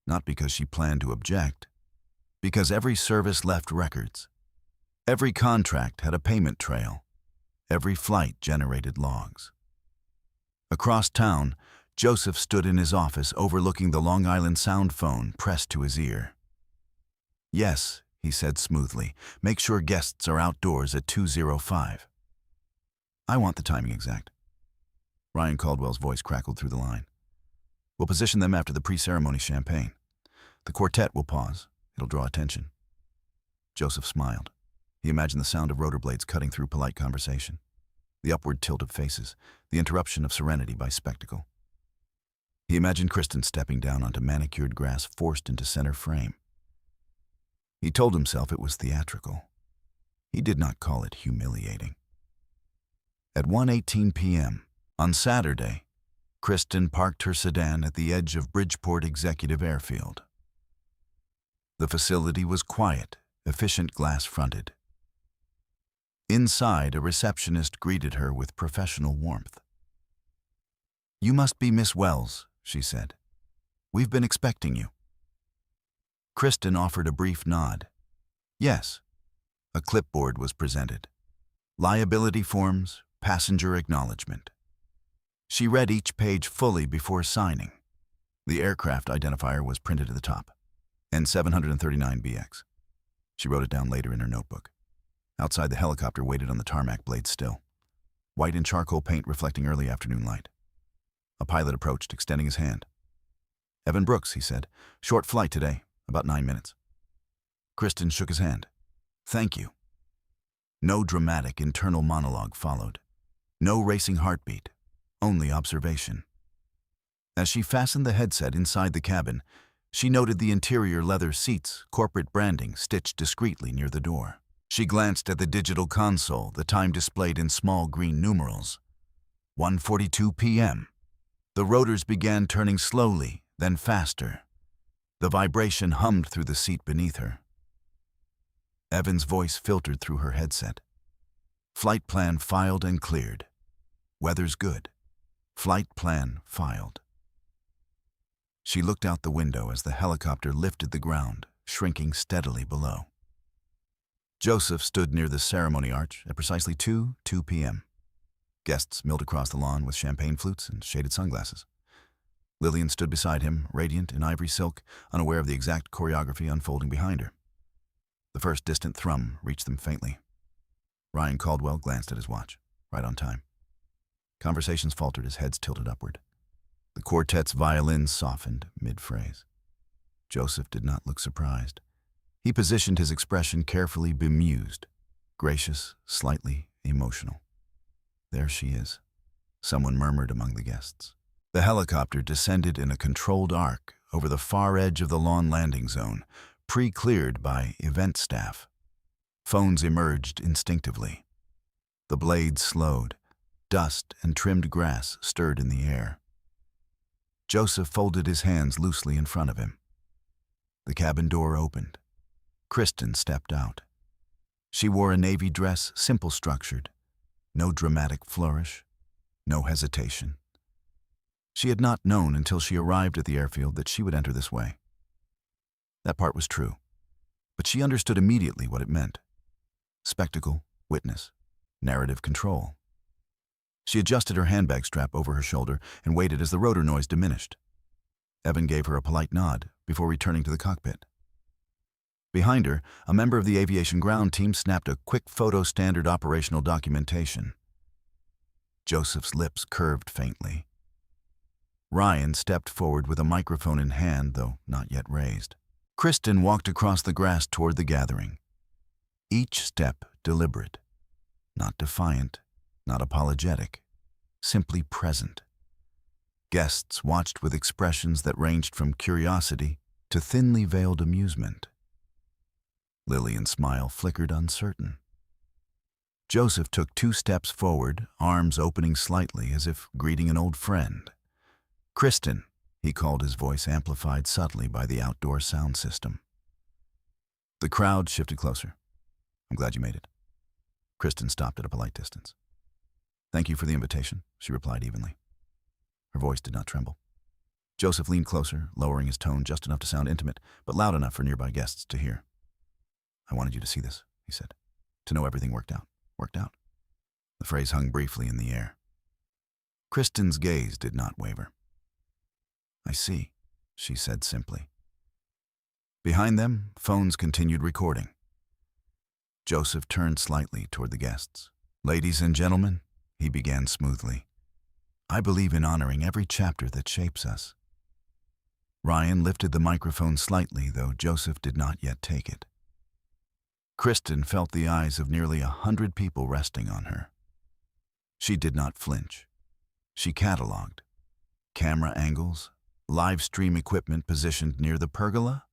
not because she planned to object, because every service left records. Every contract had a payment trail. Every flight generated logs. Across town, Joseph stood in his office overlooking the Long Island Sound phone pressed to his ear. "Yes," he said smoothly, "make sure guests are outdoors at 2:05. "I want the timing exact." Ryan Caldwell's voice crackled through the line. "We'll position them after the pre-ceremony champagne. The quartet will pause. It'll draw attention." Joseph smiled. He imagined the sound of rotor blades cutting through polite conversation, the upward tilt of faces, the interruption of serenity by spectacle. He imagined Kristen stepping down onto manicured grass forced into center frame. He told himself it was theatrical. He did not call it humiliating. At 1:18 p.m., on Saturday, Kristen parked her sedan at the edge of Bridgeport Executive Airfield. The facility was quiet, efficient glass-fronted. Inside, a receptionist greeted her with professional warmth. "You must be Miss Wells," she said. "We've been expecting you." Kristen offered a brief nod. "Yes." A clipboard was presented. Liability forms, passenger acknowledgment. She read each page fully before signing. The aircraft identifier was printed at the top. N739BX. She wrote it down later in her notebook. Outside, the helicopter waited on the tarmac, blades still. White and charcoal paint reflecting early afternoon light. A pilot approached, extending his hand. "Evan Brooks," he said. "Short flight today, about 9 minutes." Kristen shook his hand. "Thank you." No dramatic internal monologue followed. No racing heartbeat, only observation. As she fastened the headset inside the cabin, she noted the interior leather seats, corporate branding stitched discreetly near the door. She glanced at the digital console, the time displayed in small green numerals. 1:42 p.m. The rotors began turning slowly, then faster. The vibration hummed through the seat beneath her. Evan's voice filtered through her headset. Flight plan filed and cleared. Weather's good. Flight plan filed. She looked out the window as the helicopter lifted the ground, shrinking steadily below. Joseph stood near the ceremony arch at precisely 2 p.m. Guests milled across the lawn with champagne flutes and shaded sunglasses. Lillian stood beside him, radiant in ivory silk, unaware of the exact choreography unfolding behind her. The first distant thrum reached them faintly. Ryan Caldwell glanced at his watch, right on time. Conversations faltered as heads tilted upward. The quartet's violins softened mid-phrase. Joseph did not look surprised. He positioned his expression carefully bemused, gracious, slightly emotional. There she is, someone murmured among the guests. The helicopter descended in a controlled arc over the far edge of the lawn landing zone, pre-cleared by event staff. Phones emerged instinctively. The blades slowed. Dust and trimmed grass stirred in the air. Joseph folded his hands loosely in front of him. The cabin door opened. Kristen stepped out. She wore a navy dress, simple structured. No dramatic flourish, no hesitation. She had not known until she arrived at the airfield that she would enter this way. That part was true, but she understood immediately what it meant. Spectacle, witness, narrative control. She adjusted her handbag strap over her shoulder and waited as the rotor noise diminished. Evan gave her a polite nod before returning to the cockpit. Behind her, a member of the aviation ground team snapped a quick photo standard operational documentation. Joseph's lips curved faintly. Ryan stepped forward with a microphone in hand, though not yet raised. Kristen walked across the grass toward the gathering. Each step deliberate, not defiant, not apologetic, simply present. Guests watched with expressions that ranged from curiosity to thinly veiled amusement. Lillian's smile flickered uncertain. Joseph took 2 steps forward, arms opening slightly as if greeting an old friend. "Kristen," he called, his voice amplified subtly by the outdoor sound system. The crowd shifted closer. "I'm glad you made it." Kristen stopped at a polite distance. "Thank you for the invitation," she replied evenly. Her voice did not tremble. Joseph leaned closer, lowering his tone just enough to sound intimate, but loud enough for nearby guests to hear. "I wanted you to see this," he said, "to know everything worked out. Worked out?" The phrase hung briefly in the air. Kristen's gaze did not waver. "I see," she said simply. Behind them, phones continued recording. Joseph turned slightly toward the guests. "Ladies and gentlemen," he began smoothly, "I believe in honoring every chapter that shapes us." Ryan lifted the microphone slightly, though Joseph did not yet take it. Kristen felt the eyes of nearly 100 people resting on her. She did not flinch. She cataloged camera angles, live stream equipment positioned near the pergola,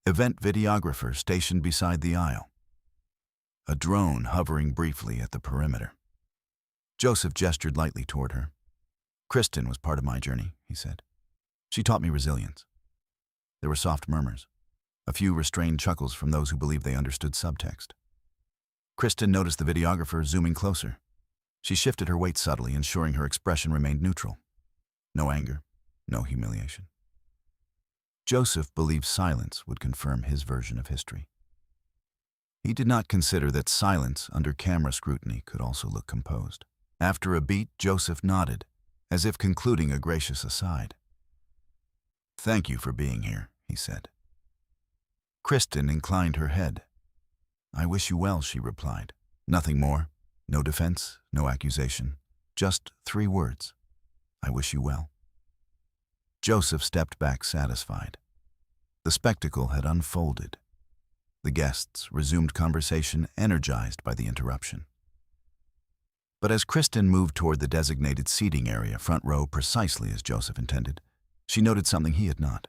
event videographer stationed beside the aisle, a drone hovering briefly at the perimeter. Joseph gestured lightly toward her. "Kristen was part of my journey," he said. "She taught me resilience." There were soft murmurs, a few restrained chuckles from those who believed they understood subtext. Kristen noticed the videographer zooming closer. She shifted her weight subtly, ensuring her expression remained neutral. No anger, no humiliation. Joseph believed silence would confirm his version of history. He did not consider that silence under camera scrutiny could also look composed. After a beat, Joseph nodded, as if concluding a gracious aside. "Thank you for being here," he said. Kristen inclined her head. "I wish you well," she replied. Nothing more, no defense, no accusation, just 3 words. "I wish you well." Joseph stepped back satisfied. The spectacle had unfolded. The guests resumed conversation, energized by the interruption. But as Kristen moved toward the designated seating area, front row precisely as Joseph intended, she noted something he had not.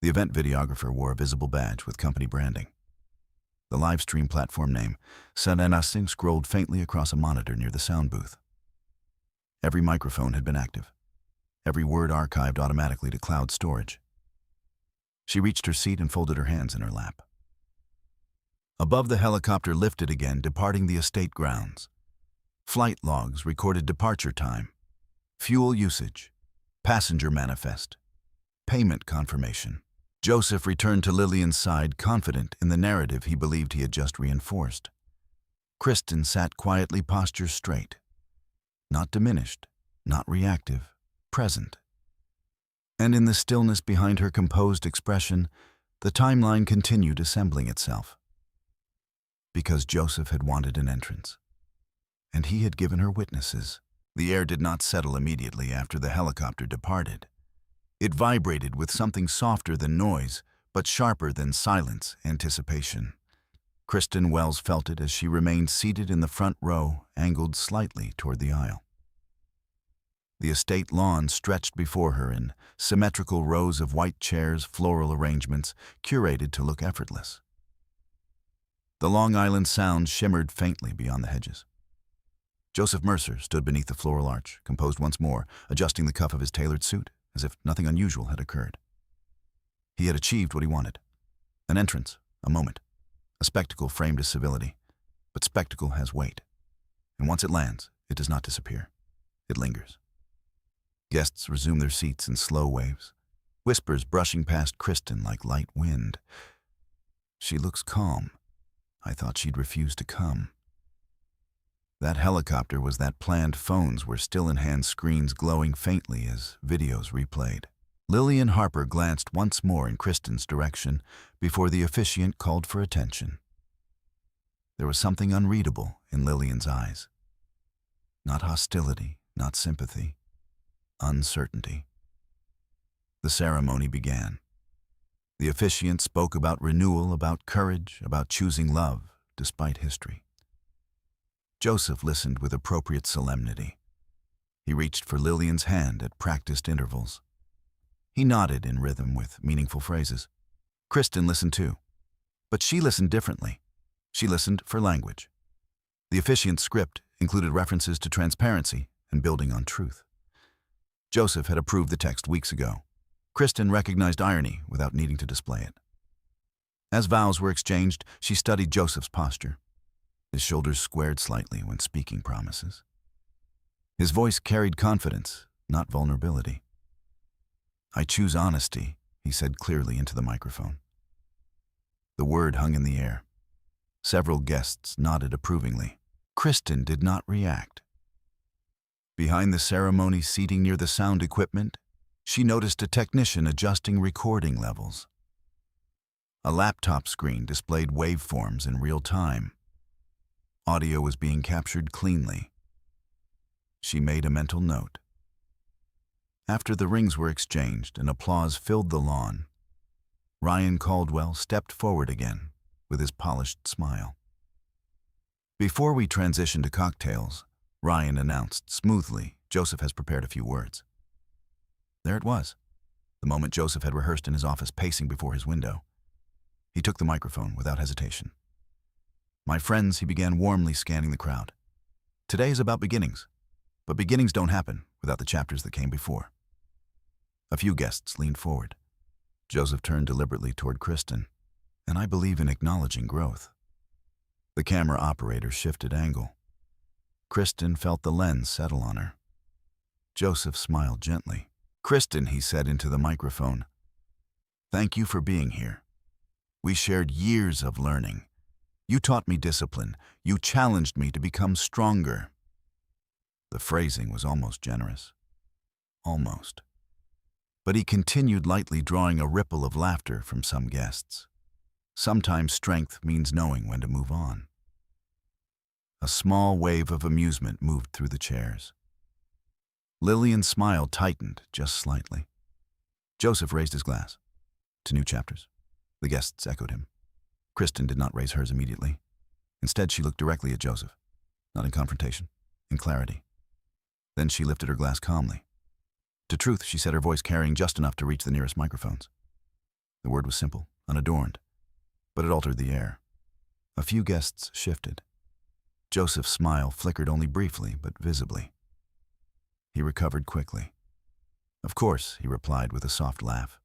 The event videographer wore a visible badge with company branding. The live stream platform name, Sananasing, scrolled faintly across a monitor near the sound booth. Every microphone had been active. every word archived automatically to cloud storage. She reached her seat and folded her hands in her lap. Above, the helicopter lifted again, departing the estate grounds. Flight logs recorded departure time, fuel usage, passenger manifest, payment confirmation. Joseph returned to Lillian's side, confident in the narrative he believed he had just reinforced. Kristen sat quietly, posture straight. Not diminished, not reactive, present. And in the stillness behind her composed expression, the timeline continued assembling itself. Because Joseph had wanted an entrance, and he had given her witnesses. The air did not settle immediately after the helicopter departed. It vibrated with something softer than noise, but sharper than silence, anticipation. Kristen Wells felt it as she remained seated in the front row, angled slightly toward the aisle. The estate lawn stretched before her in symmetrical rows of white chairs, floral arrangements, curated to look effortless. The Long Island Sound shimmered faintly beyond the hedges. Joseph Mercer stood beneath the floral arch, composed once more, adjusting the cuff of his tailored suit, as if nothing unusual had occurred. He had achieved what he wanted. An entrance, a moment, a spectacle framed as civility. But spectacle has weight, and once it lands, it does not disappear. It lingers. Guests resume their seats in slow waves, whispers brushing past Kristen like light wind. She looks calm. I thought she'd refuse to come. That helicopter was that planned. Phones were still in hand, screens glowing faintly as videos replayed. Lillian Harper glanced once more in Kristen's direction before the officiant called for attention. There was something unreadable in Lillian's eyes. Not hostility, not sympathy. Uncertainty. The ceremony began. The officiant spoke about renewal, about courage, about choosing love despite history. Joseph listened with appropriate solemnity. He reached for Lillian's hand at practiced intervals. He nodded in rhythm with meaningful phrases. Kristen listened too, but she listened differently. She listened for language. The officiant's script included references to transparency and building on truth. Joseph had approved the text weeks ago. Kristen recognized irony without needing to display it. As vows were exchanged, she studied Joseph's posture. His shoulders squared slightly when speaking promises. His voice carried confidence, not vulnerability. I choose honesty, he said clearly into the microphone. The word hung in the air. Several guests nodded approvingly. Kristen did not react. Behind the ceremony seating near the sound equipment, she noticed a technician adjusting recording levels. A laptop screen displayed waveforms in real time. Audio was being captured cleanly. She made a mental note. After the rings were exchanged and applause filled the lawn, Ryan Caldwell stepped forward again with his polished smile. Before we transition to cocktails, Ryan announced smoothly, Joseph has prepared a few words. There it was, the moment Joseph had rehearsed in his office, pacing before his window. He took the microphone without hesitation. My friends, he began, warmly scanning the crowd. Today is about beginnings, but beginnings don't happen without the chapters that came before. A few guests leaned forward. Joseph turned deliberately toward Kristen, and I believe in acknowledging growth. The camera operator shifted angle. Kristen felt the lens settle on her. Joseph smiled gently. Kristen, he said into the microphone, thank you for being here. We shared years of learning. You taught me discipline. You challenged me to become stronger. The phrasing was almost generous. Almost. But he continued lightly, drawing a ripple of laughter from some guests. Sometimes strength means knowing when to move on. A small wave of amusement moved through the chairs. Lillian's smile tightened just slightly. Joseph raised his glass. To new chapters. The guests echoed him. Kristen did not raise hers immediately. Instead, she looked directly at Joseph, not in confrontation, in clarity. Then she lifted her glass calmly. To truth, she said, her voice carrying just enough to reach the nearest microphones. The word was simple, unadorned, but it altered the air. A few guests shifted. Joseph's smile flickered only briefly, but visibly. He recovered quickly. Of course, he replied with a soft laugh.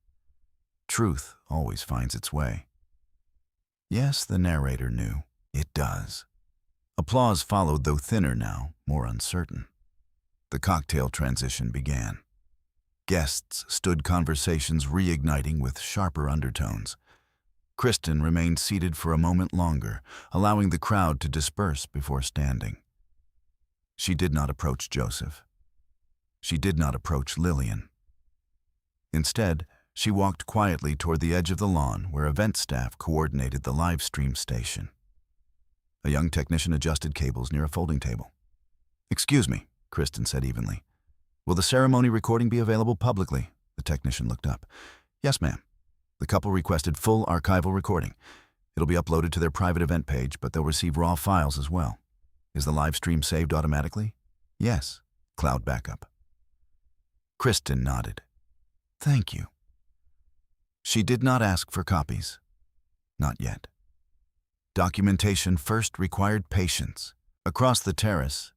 Truth always finds its way. Yes, the narrator knew. It does. Applause followed, though thinner now, more uncertain. The cocktail transition began. Guests stood, conversations reigniting with sharper undertones. Kristen remained seated for a moment longer, allowing the crowd to disperse before standing. She did not approach Joseph. She did not approach Lillian. Instead, she walked quietly toward the edge of the lawn where event staff coordinated the live stream station. A young technician adjusted cables near a folding table. "Excuse me," Kristen said evenly. "Will the ceremony recording be available publicly?" The technician looked up. "Yes, ma'am. The couple requested full archival recording. It'll be uploaded to their private event page, but they'll receive raw files as well. Is the live stream saved automatically?" "Yes. Cloud backup." Kristen nodded. "Thank you." She did not ask for copies. Not yet. Documentation first required patience. Across the terrace,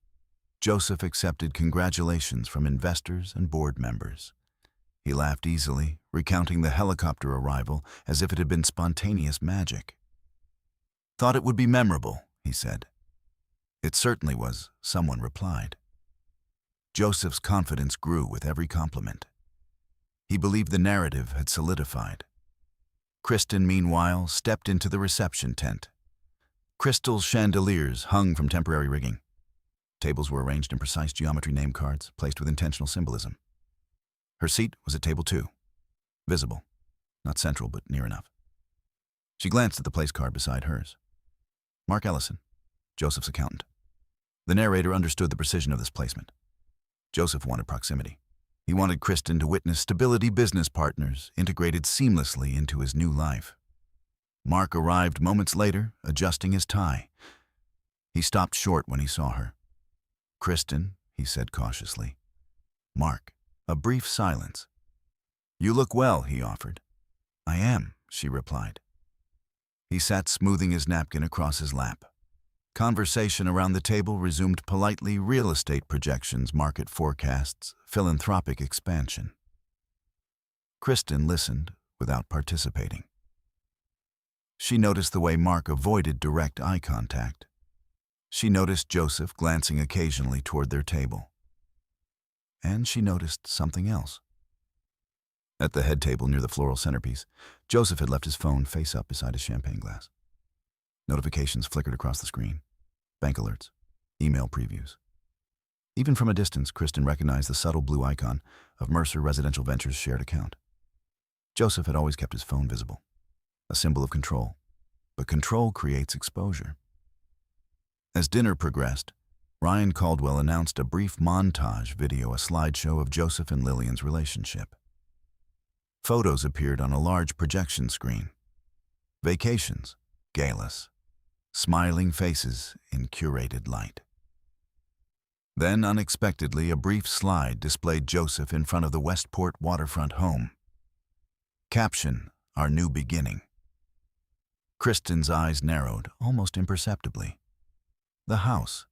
Joseph accepted congratulations from investors and board members. He laughed easily, recounting the helicopter arrival as if it had been spontaneous magic. "Thought it would be memorable," he said. "It certainly was," someone replied. Joseph's confidence grew with every compliment. He believed the narrative had solidified. Kristen, meanwhile, stepped into the reception tent. Crystal chandeliers hung from temporary rigging. Tables were arranged in precise geometry, name cards placed with intentional symbolism. Her seat was at table 2, visible, not central but near enough. She glanced at the place card beside hers. Mark Ellison, Joseph's accountant. The narrator understood the precision of this placement. Joseph wanted proximity. He wanted Kristen to witness stability, business partners integrated seamlessly into his new life. Mark arrived moments later, adjusting his tie. He stopped short when he saw her. "Kristen," he said cautiously. "Mark." A brief silence. "You look well," he offered. "I am," she replied. He sat smoothing his napkin across his lap. Conversation around the table resumed politely: real estate projections, market forecasts, philanthropic expansion. Kristen listened without participating. She noticed the way Mark avoided direct eye contact. She noticed Joseph glancing occasionally toward their table. And she noticed something else. At the head table near the floral centerpiece, Joseph had left his phone face up beside his champagne glass. Notifications flickered across the screen. Bank alerts, email previews. Even from a distance, Kristen recognized the subtle blue icon of Mercer Residential Ventures' shared account. Joseph had always kept his phone visible, a symbol of control. But control creates exposure. As dinner progressed, Ryan Caldwell announced a brief montage video, a slideshow of Joseph and Lillian's relationship. Photos appeared on a large projection screen. Vacations, galas, smiling faces in curated light. Then, unexpectedly, a brief slide displayed Joseph in front of the Westport waterfront home. Caption: "Our new beginning." Kristen's eyes narrowed, almost imperceptibly. The house,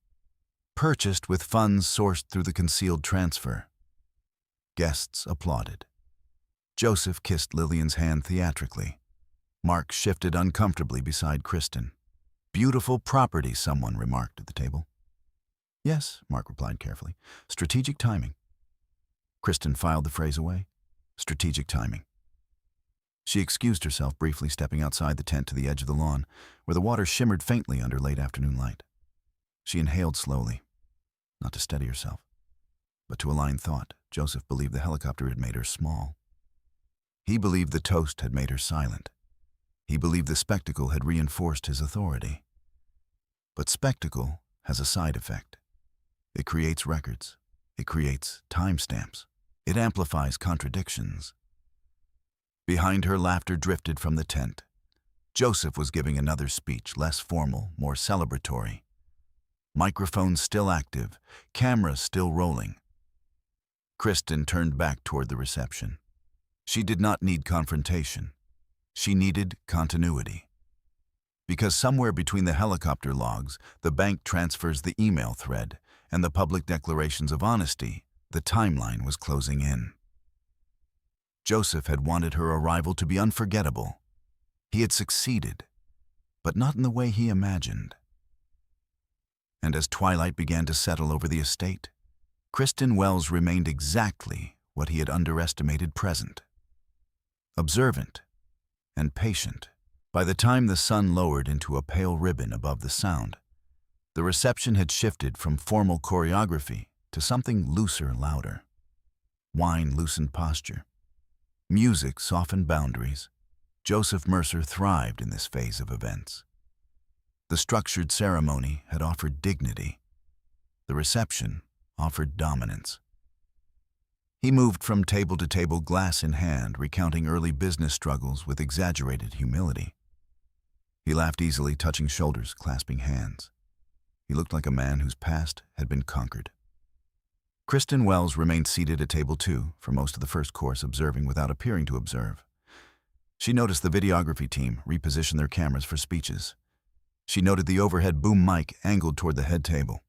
purchased with funds sourced through the concealed transfer. Guests applauded. Joseph kissed Lillian's hand theatrically. Mark shifted uncomfortably beside Kristen. "Beautiful property," someone remarked at the table. "Yes," Mark replied carefully. "Strategic timing." Kristen filed the phrase away. Strategic timing. She excused herself briefly, stepping outside the tent to the edge of the lawn, where the water shimmered faintly under late afternoon light. She inhaled slowly, not to steady herself, but to align thought. Joseph believed the helicopter had made her small. He believed the toast had made her silent. He believed the spectacle had reinforced his authority. But spectacle has a side effect. It creates records. It creates timestamps. It amplifies contradictions. Behind her, laughter drifted from the tent. Joseph was giving another speech, less formal, more celebratory. Microphone still active, camera still rolling. Kristen turned back toward the reception. She did not need confrontation. She needed continuity. Because somewhere between the helicopter logs, the bank transfers, the email thread, and the public declarations of honesty, the timeline was closing in. Joseph had wanted her arrival to be unforgettable. He had succeeded, but not in the way he imagined. And as twilight began to settle over the estate, Kristen Wells remained exactly what he had underestimated: present, observant, and patient. By the time the sun lowered into a pale ribbon above the sound, the reception had shifted from formal choreography to something looser, louder. Wine loosened posture. Music softened boundaries. Joseph Mercer thrived in this phase of events. The structured ceremony had offered dignity. The reception offered dominance. He moved from table to table, glass in hand, recounting early business struggles with exaggerated humility. He laughed easily, touching shoulders, clasping hands. He looked like a man whose past had been conquered. Kristen Wells remained seated at table 2 for most of the first course, observing without appearing to observe. She noticed the videography team reposition their cameras for speeches. She noted the overhead boom mic angled toward the head table.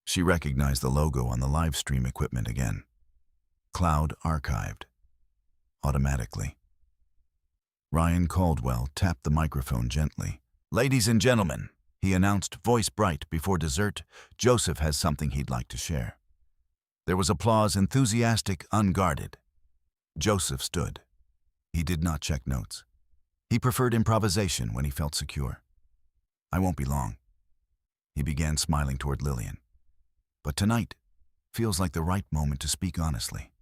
She recognized the logo on the live stream equipment again. Cloud archived. Automatically. Ryan Caldwell tapped the microphone gently. "Ladies and gentlemen," he announced, voice bright. "Before dessert, Joseph has something he'd like to share." There was applause, enthusiastic, unguarded. Joseph stood. He did not check notes. He preferred improvisation when he felt secure. "I won't be long." He began, smiling toward Lillian. "But tonight feels like the right moment to speak honestly."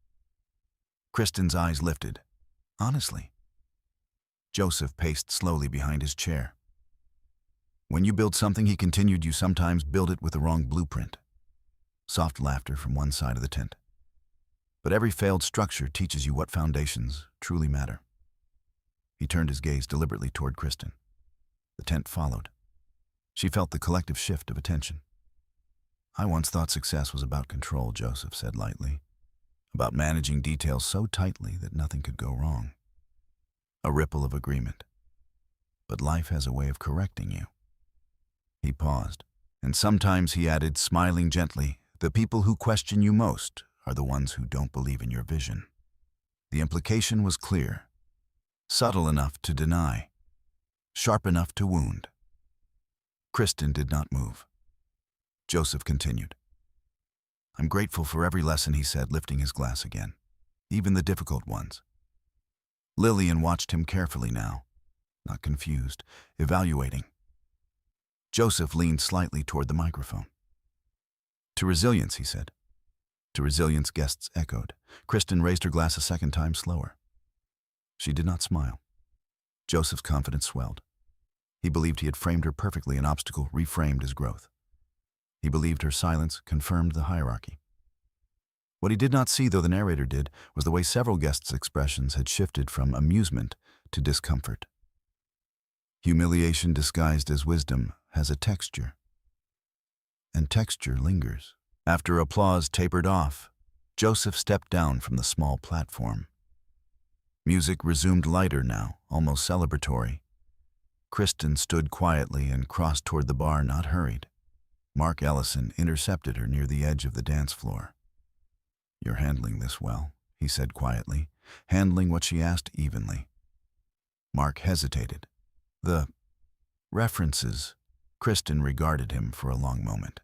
Kristen's eyes lifted. "Honestly?" Joseph paced slowly behind his chair. "When you build something," he continued, "you sometimes build it with the wrong blueprint." Soft laughter from one side of the tent. "But every failed structure teaches you what foundations truly matter." He turned his gaze deliberately toward Kristen. The tent followed. She felt the collective shift of attention. "I once thought success was about control," Joseph said lightly. "About managing details so tightly that nothing could go wrong." A ripple of agreement. "But life has a way of correcting you." He paused, and sometimes he added, smiling gently, "The people who question you most are the ones who don't believe in your vision." The implication was clear. Subtle enough to deny. Sharp enough to wound. Kristen did not move. Joseph continued. "I'm grateful for every lesson," he said, lifting his glass again. "Even the difficult ones." Lillian watched him carefully now, not confused, evaluating. Joseph leaned slightly toward the microphone. "To resilience," he said. "To resilience," guests echoed. Kristen raised her glass a second time, slower. She did not smile. Joseph's confidence swelled. He believed he had framed her perfectly. An obstacle reframed his growth. He believed her silence confirmed the hierarchy. What he did not see, though the narrator did, was the way several guests' expressions had shifted from amusement to discomfort. Humiliation disguised as wisdom has a texture, and texture lingers. After applause tapered off, Joseph stepped down from the small platform. Music resumed, lighter now, almost celebratory. Kristen stood quietly and crossed toward the bar, not hurried. Mark Ellison intercepted her near the edge of the dance floor. "You're handling this well," he said quietly, handling what she asked evenly. Mark hesitated. "The references," Kristen regarded him for a long moment.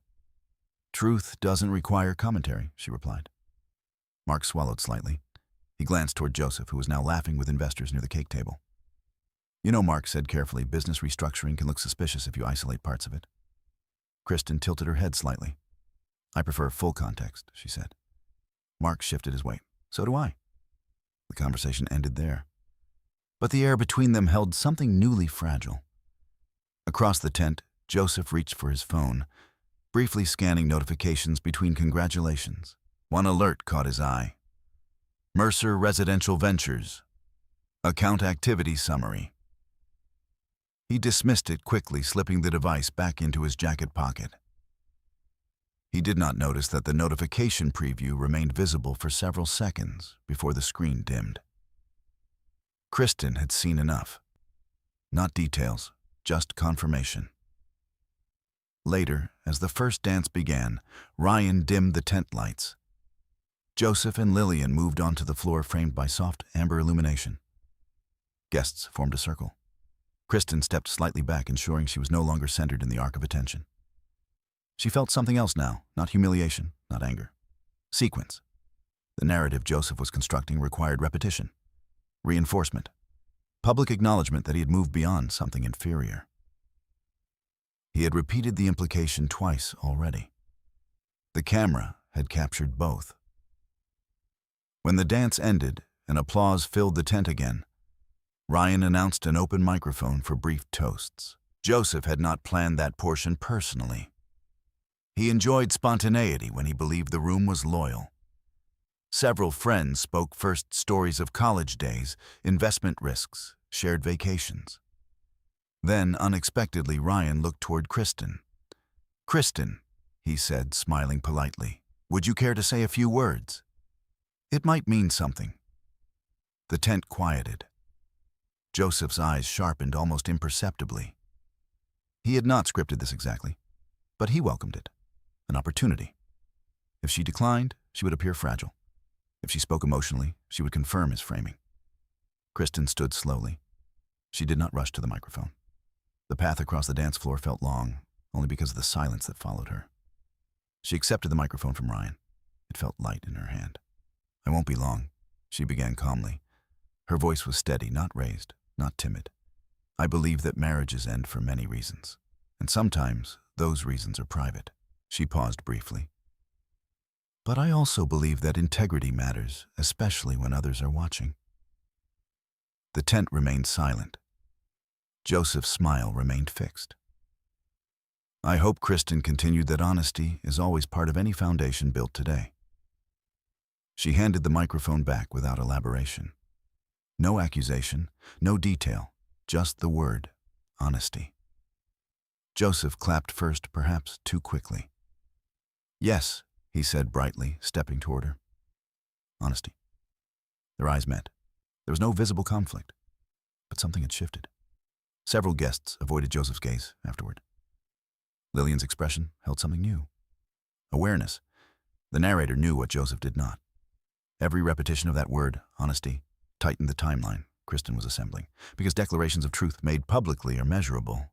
"Truth doesn't require commentary," she replied. Mark swallowed slightly. He glanced toward Joseph, who was now laughing with investors near the cake table. "You know," Mark said carefully, "business restructuring can look suspicious if you isolate parts of it." Kristen tilted her head slightly. "I prefer full context," she said. Mark shifted his weight. "So do I." The conversation ended there. But the air between them held something newly fragile. Across the tent, Joseph reached for his phone, briefly scanning notifications between congratulations. One alert caught his eye. Mercer Residential Ventures. Account activity summary. He dismissed it quickly, slipping the device back into his jacket pocket. He did not notice that the notification preview remained visible for several seconds before the screen dimmed. Kristen had seen enough. Not details, just confirmation. Later, as the first dance began, Ryan dimmed the tent lights. Joseph and Lillian moved onto the floor framed by soft amber illumination. Guests formed a circle. Kristen stepped slightly back, ensuring she was no longer centered in the arc of attention. She felt something else now, not humiliation, not anger. Sequence. The narrative Joseph was constructing required repetition, reinforcement, public acknowledgment that he had moved beyond something inferior. He had repeated the implication twice already. The camera had captured both. When the dance ended and applause filled the tent again, Ryan announced an open microphone for brief toasts. Joseph had not planned that portion personally. He enjoyed spontaneity when he believed the room was loyal. Several friends spoke first stories of college days, investment risks, shared vacations. Then, unexpectedly, Ryan looked toward Kristen. "Kristen," he said, smiling politely, "would you care to say a few words? It might mean something." The tent quieted. Joseph's eyes sharpened almost imperceptibly. He had not scripted this exactly, but he welcomed it. An opportunity. If she declined, she would appear fragile. If she spoke emotionally, she would confirm his framing. Kristen stood slowly. She did not rush to the microphone. The path across the dance floor felt long, only because of the silence that followed her. She accepted the microphone from Ryan. It felt light in her hand. "I won't be long," she began calmly. Her voice was steady, not raised, not timid. "I believe that marriages end for many reasons, and sometimes those reasons are private." She paused briefly. "But I also believe that integrity matters, especially when others are watching." The tent remained silent. Joseph's smile remained fixed. "I hope," Kristen continued, "that honesty is always part of any foundation built today." She handed the microphone back without elaboration. No accusation, no detail, just the word, honesty. Joseph clapped first, perhaps too quickly. "Yes," he said brightly, stepping toward her. Honesty. Their eyes met. There was no visible conflict, but something had shifted. Several guests avoided Joseph's gaze afterward. Lillian's expression held something new. Awareness. The narrator knew what Joseph did not. Every repetition of that word, honesty, tightened the timeline Kristen was assembling, because declarations of truth made publicly are measurable.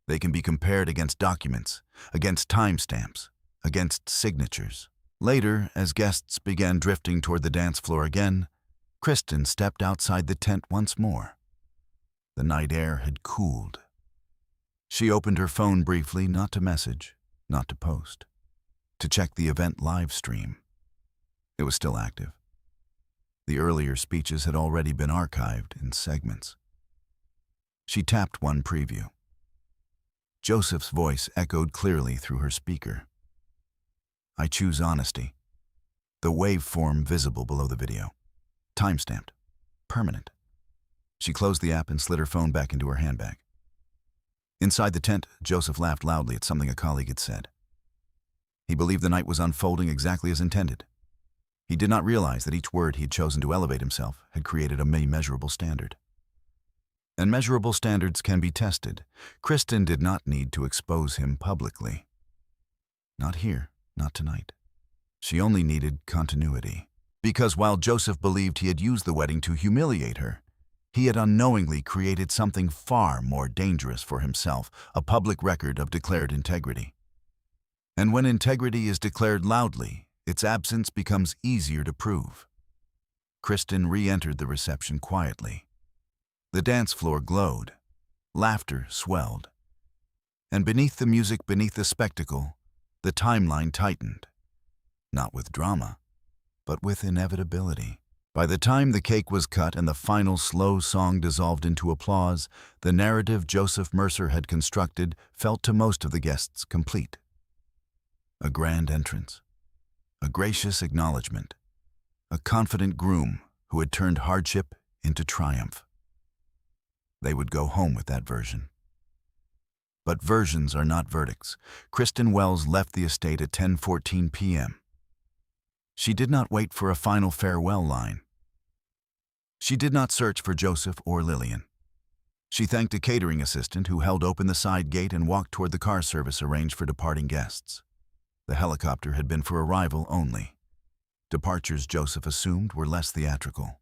They can be compared against documents, against timestamps, against signatures. Later, as guests began drifting toward the dance floor again, Kristen stepped outside the tent once more. The night air had cooled. She opened her phone briefly, not to message, not to post, to check the event live stream. It was still active. The earlier speeches had already been archived in segments. She tapped one preview. Joseph's voice echoed clearly through her speaker. "I choose honesty." The waveform visible below the video. Time-stamped. Permanent. She closed the app and slid her phone back into her handbag. Inside the tent, Joseph laughed loudly at something a colleague had said. He believed the night was unfolding exactly as intended. He did not realize that each word he had chosen to elevate himself had created a measurable standard. And measurable standards can be tested. Kristen did not need to expose him publicly. Not here, not tonight. She only needed continuity. Because while Joseph believed he had used the wedding to humiliate her, he had unknowingly created something far more dangerous for himself, a public record of declared integrity. And when integrity is declared loudly, its absence becomes easier to prove. Kristen re-entered the reception quietly. The dance floor glowed. Laughter swelled. And beneath the music, beneath the spectacle, the timeline tightened. Not with drama, but with inevitability. By the time the cake was cut and the final slow song dissolved into applause, the narrative Joseph Mercer had constructed felt to most of the guests complete. A grand entrance. A gracious acknowledgment. A confident groom who had turned hardship into triumph. They would go home with that version. But versions are not verdicts. Kristen Wells left the estate at 10:14 p.m. She did not wait for a final farewell line. She did not search for Joseph or Lillian. She thanked a catering assistant who held open the side gate and walked toward the car service arranged for departing guests. The helicopter had been for arrival only. Departures, Joseph assumed, were less theatrical.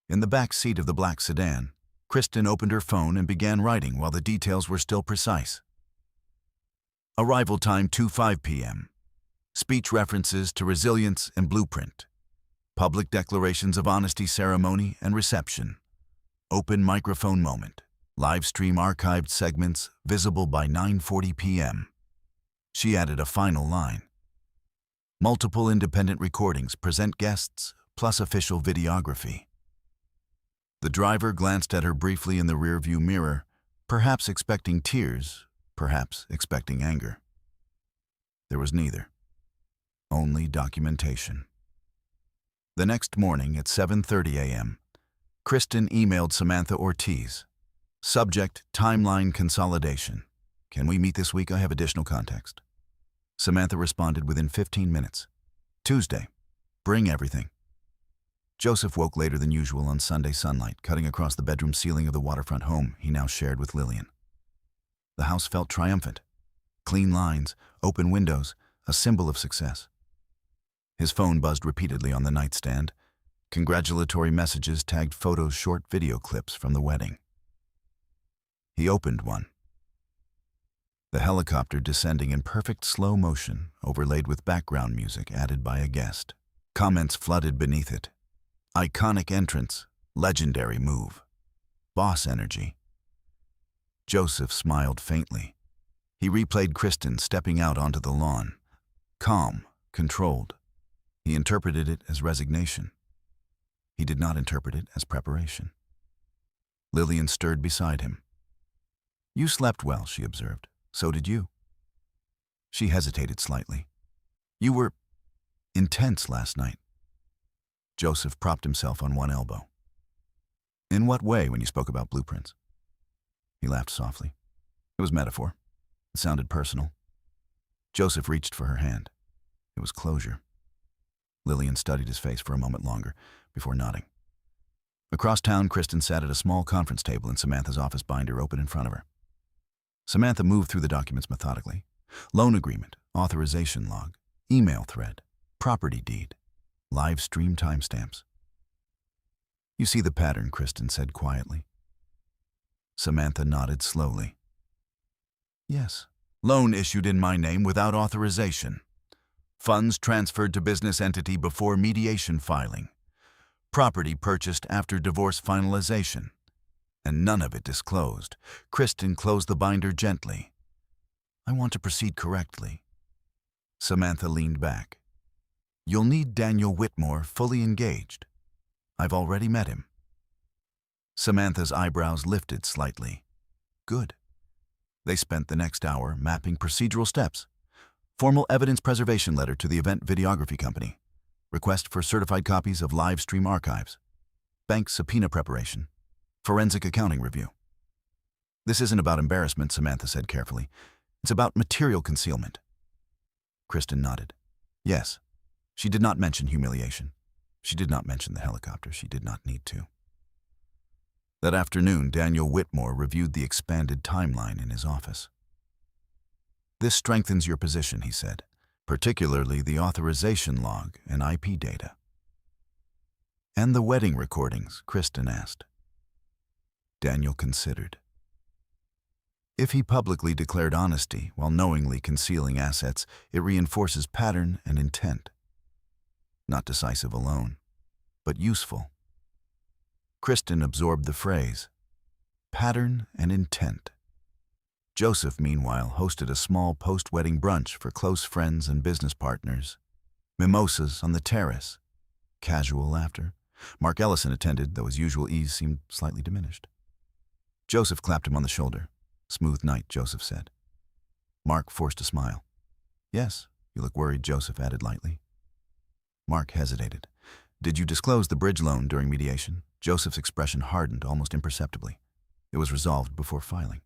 In the back seat of the black sedan, Kristen opened her phone and began writing while the details were still precise. Arrival time 2:05 p.m. Speech references to resilience and blueprint. Public declarations of honesty ceremony and reception. Open microphone moment. Live stream archived segments visible by 9:40 p.m. She added a final line. Multiple independent recordings present guests plus official videography. The driver glanced at her briefly in the rearview mirror, perhaps expecting tears, perhaps expecting anger. There was neither. Only documentation. The next morning at 7:30 a.m., Kristen emailed Samantha Ortiz. Subject, timeline consolidation. Can we meet this week? I have additional context. Samantha responded within 15 minutes. Tuesday. Bring everything. Joseph woke later than usual on Sunday sunlight, cutting across the bedroom ceiling of the waterfront home he now shared with Lillian. The house felt triumphant. Clean lines, open windows, a symbol of success. His phone buzzed repeatedly on the nightstand. Congratulatory messages tagged photos, short video clips from the wedding. He opened one. The helicopter descending in perfect slow motion, overlaid with background music added by a guest. Comments flooded beneath it. Iconic entrance, legendary move. Boss energy. Joseph smiled faintly. He replayed Kristen stepping out onto the lawn. Calm, controlled. He interpreted it as resignation. He did not interpret it as preparation. Lillian stirred beside him. You slept well, she observed. So did you. She hesitated slightly. You were intense last night. Joseph propped himself on one elbow. In what way when you spoke about blueprints? He laughed softly. It was metaphor. It sounded personal. Joseph reached for her hand. It was closure. Lillian studied his face for a moment longer before nodding. Across town, Kristen sat at a small conference table in Samantha's office, binder open in front of her. Samantha moved through the documents methodically. Loan agreement, authorization log, email thread, property deed, live stream timestamps. You see the pattern, Kristen said quietly. Samantha nodded slowly. Yes. Loan issued in my name without authorization. Funds transferred to business entity before mediation filing. Property purchased after divorce finalization. And none of it disclosed. Kristen closed the binder gently. I want to proceed correctly. Samantha leaned back. You'll need Daniel Whitmore fully engaged. I've already met him. Samantha's eyebrows lifted slightly. Good. They spent the next hour mapping procedural steps. Formal evidence preservation letter to the event videography company. Request for certified copies of live stream archives. Bank subpoena preparation. Forensic accounting review. This isn't about embarrassment, Samantha said carefully. It's about material concealment. Kristen nodded. Yes. She did not mention humiliation. She did not mention the helicopter. She did not need to. That afternoon, Daniel Whitmore reviewed the expanded timeline in his office. This strengthens your position, he said, particularly the authorization log and IP data. And the wedding recordings, Kristen asked. Daniel considered. If he publicly declared honesty while knowingly concealing assets, it reinforces pattern and intent. Not decisive alone, but useful. Kristen absorbed the phrase, pattern and intent. Joseph, meanwhile, hosted a small post-wedding brunch for close friends and business partners. Mimosas on the terrace. Casual laughter. Mark Ellison attended, though his usual ease seemed slightly diminished. Joseph clapped him on the shoulder. Smooth night, Joseph said. Mark forced a smile. Yes, you look worried, Joseph added lightly. Mark hesitated. Did you disclose the bridge loan during mediation? Joseph's expression hardened almost imperceptibly. It was resolved before filing.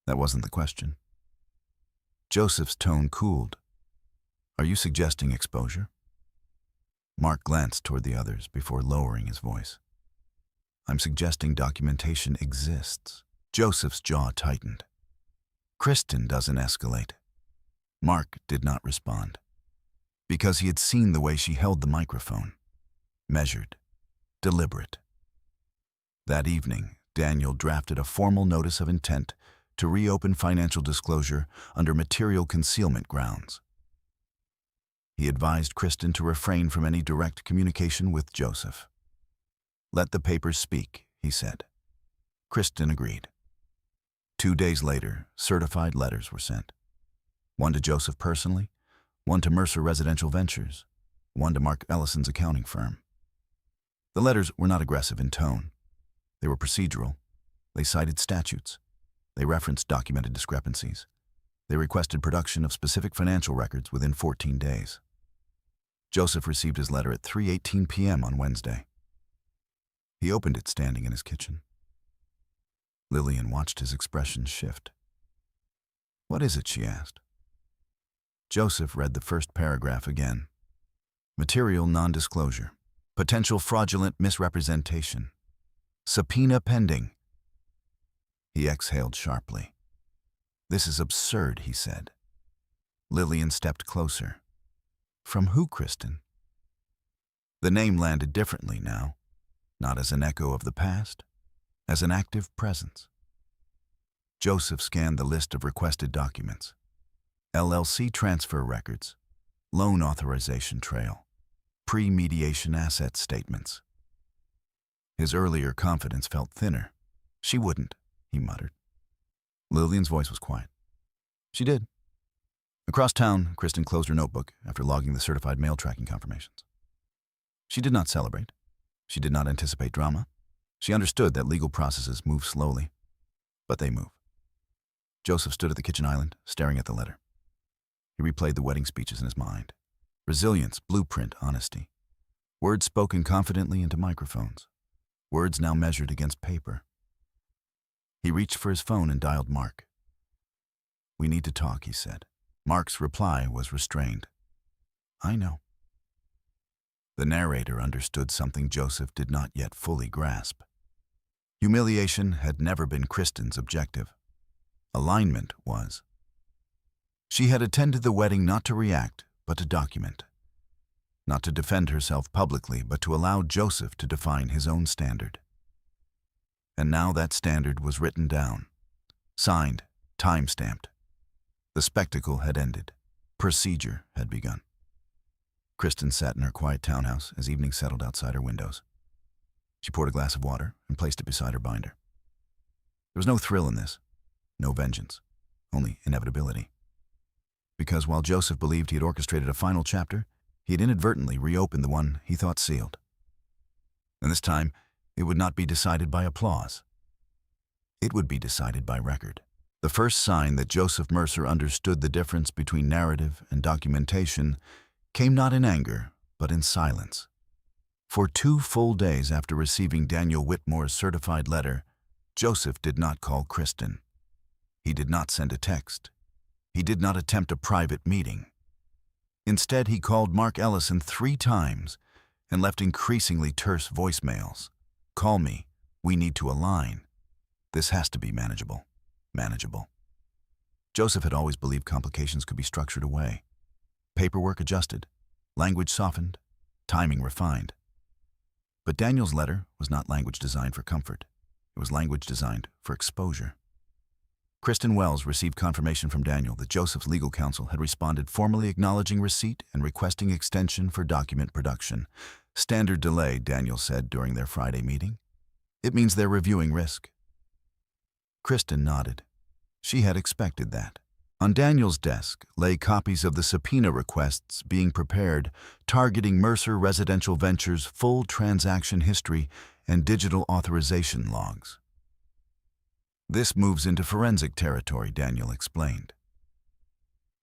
That wasn't the question. Joseph's tone cooled. Are you suggesting exposure? Mark glanced toward the others before lowering his voice. I'm suggesting documentation exists. Joseph's jaw tightened. Kristen doesn't escalate. Mark did not respond. because he had seen the way she held the microphone. Measured, deliberate. That evening, Daniel drafted a formal notice of intent to reopen financial disclosure under material concealment grounds. He advised Kristen to refrain from any direct communication with Joseph. "Let the papers speak," he said. Kristen agreed. 2 days later, certified letters were sent. One to Joseph personally, one to Mercer Residential Ventures, one to Mark Ellison's accounting firm. The letters were not aggressive in tone. They were procedural. They cited statutes. They referenced documented discrepancies. They requested production of specific financial records within 14 days. Joseph received his letter at 3:18 p.m. on Wednesday. He opened it standing in his kitchen. Lillian watched his expression shift. "What is it?" she asked. Joseph read the first paragraph again. Material non-disclosure. Potential fraudulent misrepresentation. Subpoena pending. He exhaled sharply. "This is absurd," he said. Lillian stepped closer. "From who, Kristen?" The name landed differently now, not as an echo of the past, as an active presence. Joseph scanned the list of requested documents. LLC transfer records, loan authorization trail, pre-mediation asset statements. His earlier confidence felt thinner. "She wouldn't," he muttered. Lillian's voice was quiet. "She did." Across town, Kristen closed her notebook after logging the certified mail tracking confirmations. She did not celebrate. She did not anticipate drama. She understood that legal processes move slowly, but they move. Joseph stood at the kitchen island, staring at the letter. He replayed the wedding speeches in his mind. Resilience, blueprint, honesty. Words spoken confidently into microphones. Words now measured against paper. He reached for his phone and dialed Mark. "We need to talk," he said. Mark's reply was restrained. "I know." The narrator understood something Joseph did not yet fully grasp. Humiliation had never been Kristen's objective. Alignment was. She had attended the wedding not to react, but to document. Not to defend herself publicly, but to allow Joseph to define his own standard. And now that standard was written down, signed, time-stamped. The spectacle had ended. Procedure had begun. Kristen sat in her quiet townhouse as evening settled outside her windows. She poured a glass of water and placed it beside her binder. There was no thrill in this, no vengeance, only inevitability. Because while Joseph believed he had orchestrated a final chapter, he had inadvertently reopened the one he thought sealed. And this time, it would not be decided by applause. It would be decided by record. The first sign that Joseph Mercer understood the difference between narrative and documentation came not in anger, but in silence. For 2 full days after receiving Daniel Whitmore's certified letter, Joseph did not call Kristen. He did not send a text. He did not attempt a private meeting. Instead, he called Mark Ellison 3 times and left increasingly terse voicemails. "Call me. We need to align. This has to be manageable. Manageable." Joseph had always believed complications could be structured away. Paperwork adjusted, language softened, timing refined. But Daniel's letter was not language designed for comfort. It was language designed for exposure. Kristen Wells received confirmation from Daniel that Joseph's legal counsel had responded formally acknowledging receipt and requesting extension for document production. "Standard delay," Daniel said during their Friday meeting. "It means they're reviewing risk." Kristen nodded. She had expected that. On Daniel's desk lay copies of the subpoena requests being prepared, targeting Mercer Residential Ventures' full transaction history and digital authorization logs. "This moves into forensic territory," Daniel explained.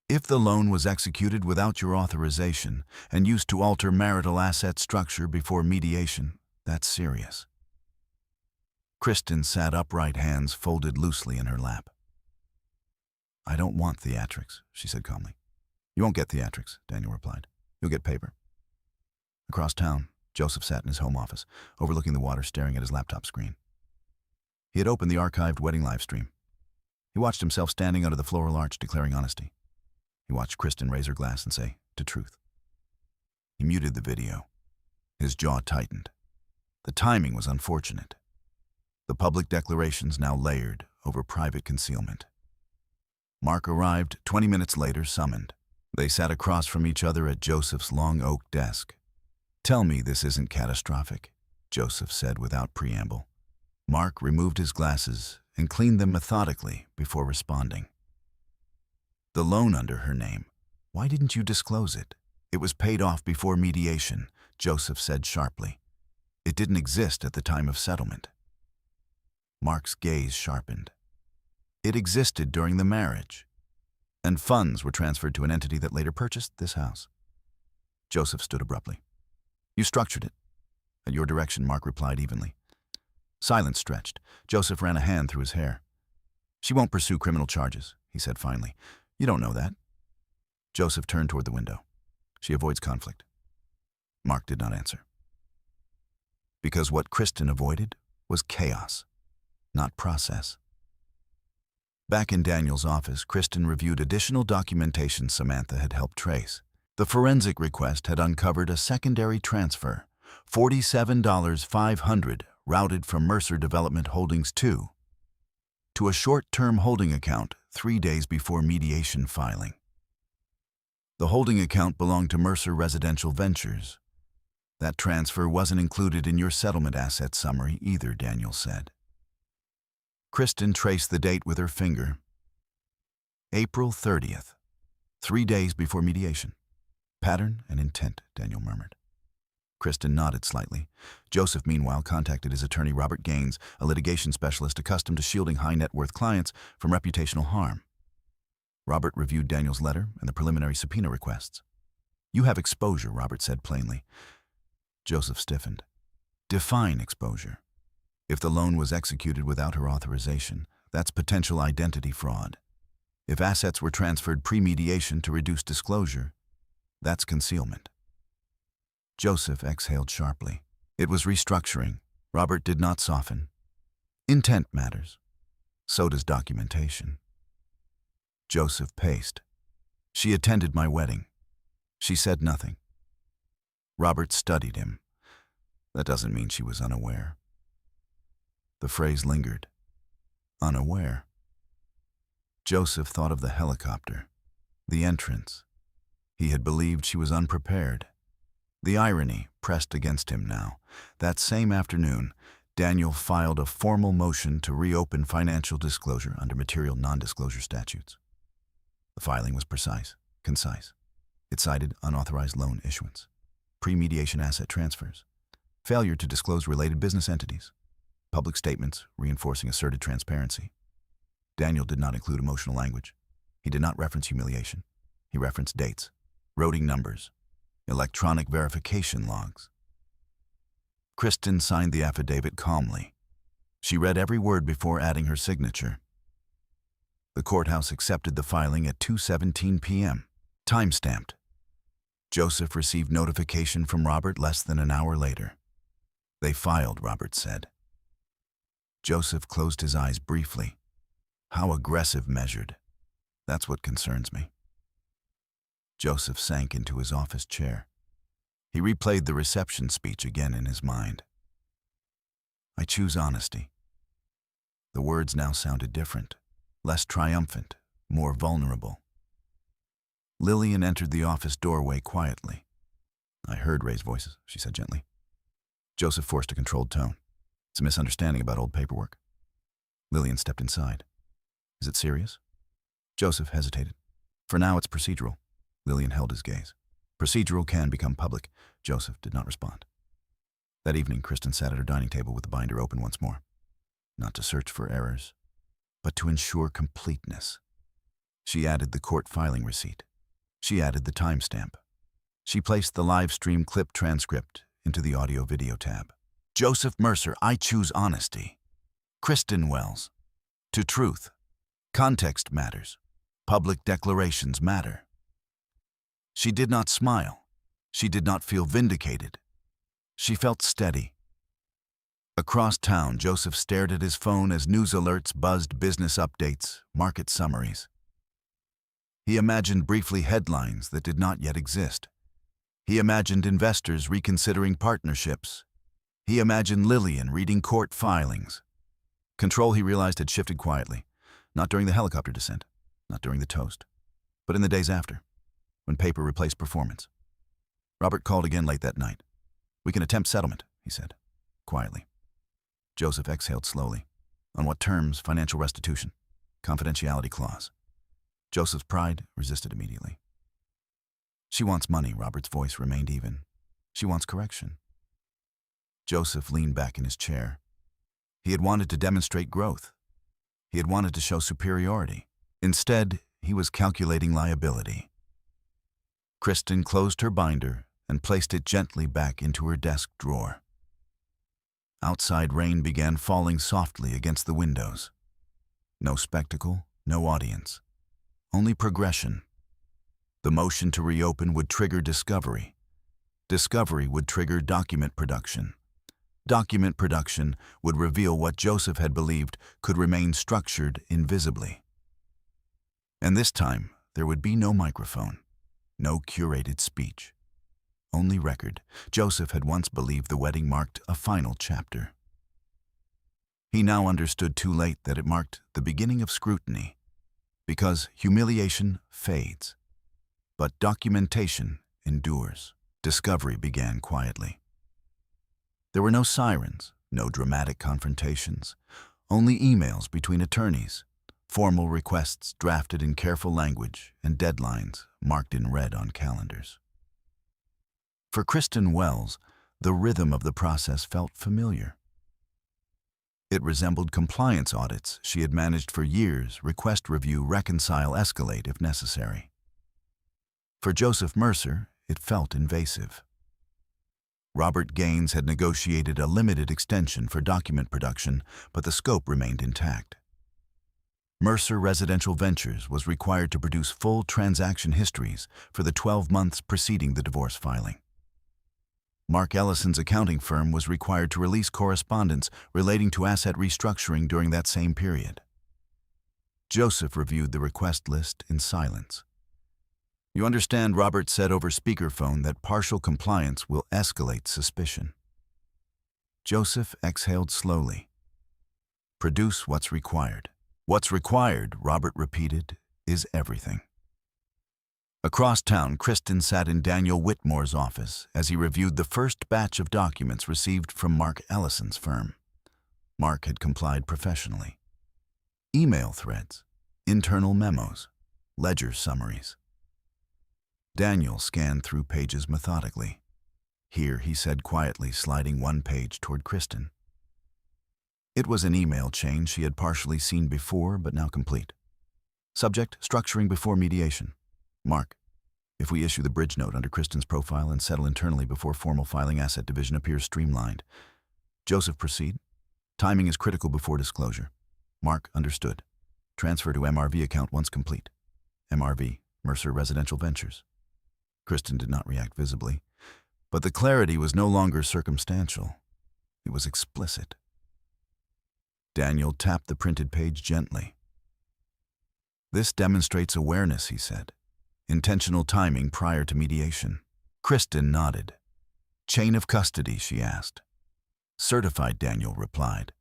"If the loan was executed without your authorization and used to alter marital asset structure before mediation, that's serious." Kristen sat upright, hands folded loosely in her lap. "I don't want theatrics," she said calmly. "You won't get theatrics," Daniel replied. "You'll get paper." Across town, Joseph sat in his home office, overlooking the water, staring at his laptop screen. He had opened the archived wedding live stream. He watched himself standing under the floral arch, declaring honesty. He watched Kristen raise her glass and say, "To truth." He muted the video. His jaw tightened. The timing was unfortunate. The public declarations now layered over private concealment. Mark arrived 20 minutes later, summoned. They sat across from each other at Joseph's long oak desk. "Tell me this isn't catastrophic," Joseph said without preamble. Mark removed his glasses and cleaned them methodically before responding. "The loan under her name. Why didn't you disclose it? It was paid off before mediation," Joseph said sharply. "It didn't exist at the time of settlement." Mark's gaze sharpened. "It existed during the marriage, and funds were transferred to an entity that later purchased this house." Joseph stood abruptly. "You structured it." "At your direction," Mark replied evenly. Silence stretched. Joseph ran a hand through his hair. "She won't pursue criminal charges," he said finally. "You don't know that." Joseph turned toward the window. "She avoids conflict." Mark did not answer. Because what Kristen avoided was chaos, not process. Back in Daniel's office, Kristen reviewed additional documentation Samantha had helped trace. The forensic request had uncovered a secondary transfer, $47,500, routed from Mercer Development Holdings II to a short-term holding account 3 days before mediation filing. The holding account belonged to Mercer Residential Ventures. "That transfer wasn't included in your settlement asset summary either," Daniel said. Kristen traced the date with her finger. April 30th, 3 days before mediation. "Pattern and intent," Daniel murmured. Kristen nodded slightly. Joseph, meanwhile, contacted his attorney Robert Gaines, a litigation specialist accustomed to shielding high-net-worth clients from reputational harm. Robert reviewed Daniel's letter and the preliminary subpoena requests. "You have exposure," Robert said plainly. Joseph stiffened. "Define exposure." "If the loan was executed without her authorization, that's potential identity fraud. If assets were transferred pre-mediation to reduce disclosure, that's concealment." Joseph exhaled sharply. It was restructuring. Robert did not soften. "Intent matters. So does documentation." Joseph paced. "She attended my wedding. She said nothing." Robert studied him. "That doesn't mean she was unaware." The phrase lingered. Unaware. Joseph thought of the helicopter, the entrance. He had believed she was unprepared. The irony pressed against him now. That same afternoon, Daniel filed a formal motion to reopen financial disclosure under material non-disclosure statutes. The filing was precise, concise. It cited unauthorized loan issuance, pre-mediation asset transfers, failure to disclose related business entities, public statements reinforcing asserted transparency. Daniel did not include emotional language. He did not reference humiliation. He referenced dates, routing numbers, electronic verification logs. Kristen signed the affidavit calmly. She read every word before adding her signature. The courthouse accepted the filing at 2:17 p.m., time-stamped. Joseph received notification from Robert less than an hour later. "They filed," Robert said. Joseph closed his eyes briefly. How aggressive measured. That's what concerns me. Joseph sank into his office chair. He replayed the reception speech again in his mind. "I choose honesty." The words now sounded different, less triumphant, more vulnerable. Lillian entered the office doorway quietly. "I heard Ray's voices," she said gently. Joseph forced a controlled tone. "It's a misunderstanding about old paperwork." Lillian stepped inside. "Is it serious?" Joseph hesitated. "For now, it's procedural." Lillian held his gaze. "Procedural can become public." Joseph did not respond. That evening, Kristen sat at her dining table with the binder open once more. Not to search for errors, but to ensure completeness. She added the court filing receipt. She added the timestamp. She placed the live stream clip transcript into the audio-video tab. Joseph Mercer, I choose honesty. Kristen Wells, to truth. Context matters. Public declarations matter. She did not smile. She did not feel vindicated. She felt steady. Across town, Joseph stared at his phone as news alerts buzzed business updates, market summaries. He imagined briefly headlines that did not yet exist. He imagined investors reconsidering partnerships. He imagined Lillian reading court filings. Control, he realized, had shifted quietly, not during the helicopter descent, not during the toast, but in the days after, when paper replaced performance. Robert called again late that night. "We can attempt settlement," he said, quietly. Joseph exhaled slowly. "On what terms? Financial restitution. Confidentiality clause." Joseph's pride resisted immediately. "She wants money," Robert's voice remained even. "She wants correction." Joseph leaned back in his chair. He had wanted to demonstrate growth. He had wanted to show superiority. Instead, he was calculating liability. Kristen closed her binder and placed it gently back into her desk drawer. Outside rain began falling softly against the windows. No spectacle, no audience. Only progression. The motion to reopen would trigger discovery. Discovery would trigger document production. Document production would reveal what Joseph had believed could remain structured invisibly. And this time, there would be no microphone, no curated speech. Only record. Joseph had once believed the wedding marked a final chapter. He now understood too late that it marked the beginning of scrutiny, because humiliation fades, but documentation endures. Discovery began quietly. There were no sirens, no dramatic confrontations, only emails between attorneys, formal requests drafted in careful language, and deadlines marked in red on calendars. For Kristen Wells, the rhythm of the process felt familiar. It resembled compliance audits she had managed for years: request, review, reconcile, escalate if necessary. For Joseph Mercer, it felt invasive. Robert Gaines had negotiated a limited extension for document production, but the scope remained intact. Mercer Residential Ventures was required to produce full transaction histories for the 12 months preceding the divorce filing. Mark Ellison's accounting firm was required to release correspondence relating to asset restructuring during that same period. Joseph reviewed the request list in silence. "You understand," Robert said over speakerphone, "that partial compliance will escalate suspicion." Joseph exhaled slowly. "Produce what's required." "What's required," Robert repeated, "is everything." Across town, Kristen sat in Daniel Whitmore's office as he reviewed the first batch of documents received from Mark Ellison's firm. Mark had complied professionally. Email threads, internal memos, ledger summaries. Daniel scanned through pages methodically. "Here," he said quietly, sliding one page toward Kristen. It was an email chain she had partially seen before, but now complete. Subject: structuring before mediation. Mark: if we issue the bridge note under Kristen's profile and settle internally before formal filing, asset division appears streamlined. Joseph: proceed. Timing is critical before disclosure. Mark: understood. Transfer to MRV account once complete. MRV: Mercer Residential Ventures. Kristen did not react visibly, but the clarity was no longer circumstantial. It was explicit. Daniel tapped the printed page gently. "This demonstrates awareness," he said. "Intentional timing prior to mediation." Kristen nodded. "Chain of custody?" she asked. "Certified," Daniel replied.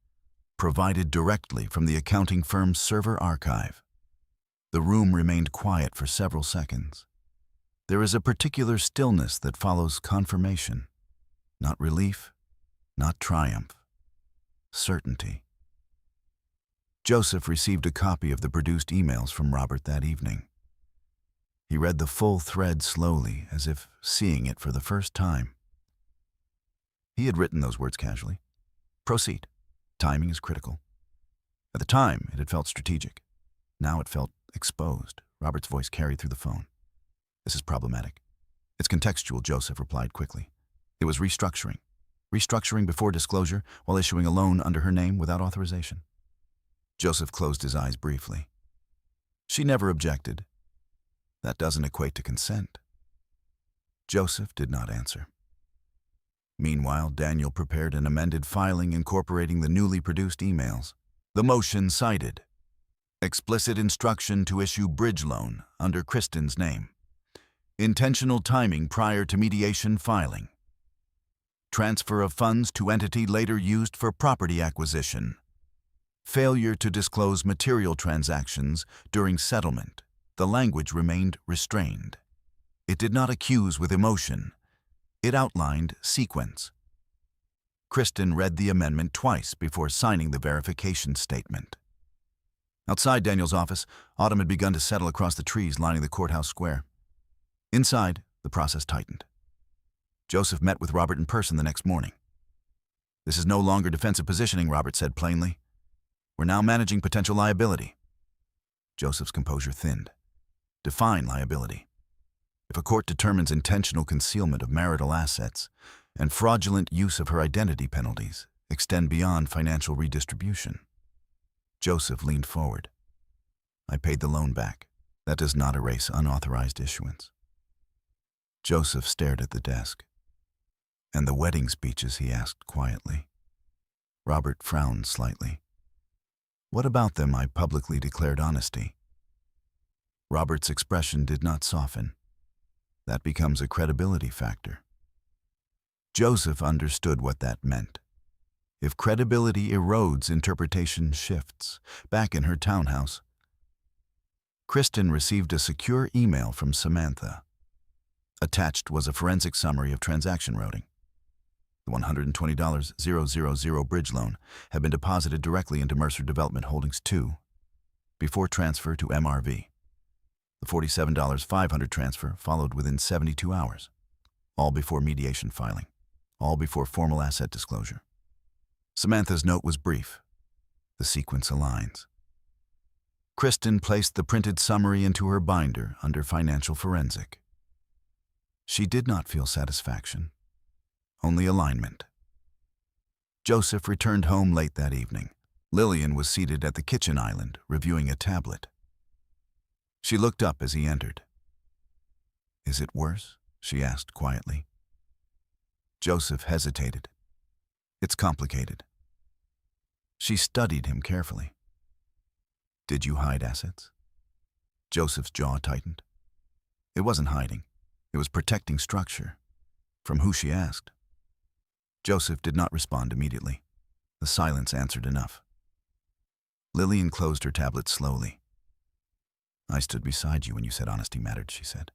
"Provided directly from the accounting firm's server archive." The room remained quiet for several seconds. There is a particular stillness that follows confirmation. Not relief, not triumph. Certainty. Joseph received a copy of the produced emails from Robert that evening. He read the full thread slowly, as if seeing it for the first time. He had written those words casually. Proceed. Timing is critical. At the time, it had felt strategic. Now it felt exposed. Robert's voice carried through the phone. "This is problematic." "It's contextual," Joseph replied quickly. "It was restructuring. Restructuring before disclosure while issuing a loan under her name without authorization." Joseph closed his eyes briefly. "She never objected." "That doesn't equate to consent." Joseph did not answer. Meanwhile, Daniel prepared an amended filing incorporating the newly produced emails. The motion cited: explicit instruction to issue bridge loan under Kristen's name. Intentional timing prior to mediation filing. Transfer of funds to entity later used for property acquisition. Failure to disclose material transactions during settlement. The language remained restrained. It did not accuse with emotion. It outlined sequence. Kristen read the amendment twice before signing the verification statement. Outside Daniel's office, autumn had begun to settle across the trees lining the courthouse square. Inside, the process tightened. Joseph met with Robert in person the next morning. "This is no longer defensive positioning," Robert said plainly. "We're now managing potential liability." Joseph's composure thinned. Define liability. If a court determines intentional concealment of marital assets and fraudulent use of her identity, penalties extend beyond financial redistribution. Joseph leaned forward. "I paid the loan back. That does not erase unauthorized issuance." Joseph stared at the desk. "And the wedding speeches?" he asked quietly. Robert frowned slightly. "What about them? I publicly declared honesty." Robert's expression did not soften. "That becomes a credibility factor." Joseph understood what that meant. If credibility erodes, interpretation shifts. Back in her townhouse, Kristen received a secure email from Samantha. Attached was a forensic summary of transaction routing. The $120,000 bridge loan had been deposited directly into Mercer Development Holdings II before transfer to MRV. The $47,500 transfer followed within 72 hours, all before mediation filing, all before formal asset disclosure. Samantha's note was brief. The sequence aligns. Kristen placed the printed summary into her binder under financial forensic. She did not feel satisfaction, only alignment. Joseph returned home late that evening. Lillian was seated at the kitchen island, reviewing a tablet. She looked up as he entered. "Is it worse?" she asked quietly. Joseph hesitated. "It's complicated." She studied him carefully. "Did you hide assets?" Joseph's jaw tightened. It wasn't hiding. It was protecting structure. From who, she asked. Joseph did not respond immediately. The silence answered enough. Lillian closed her tablet slowly. "I stood beside you when you said honesty mattered," she said.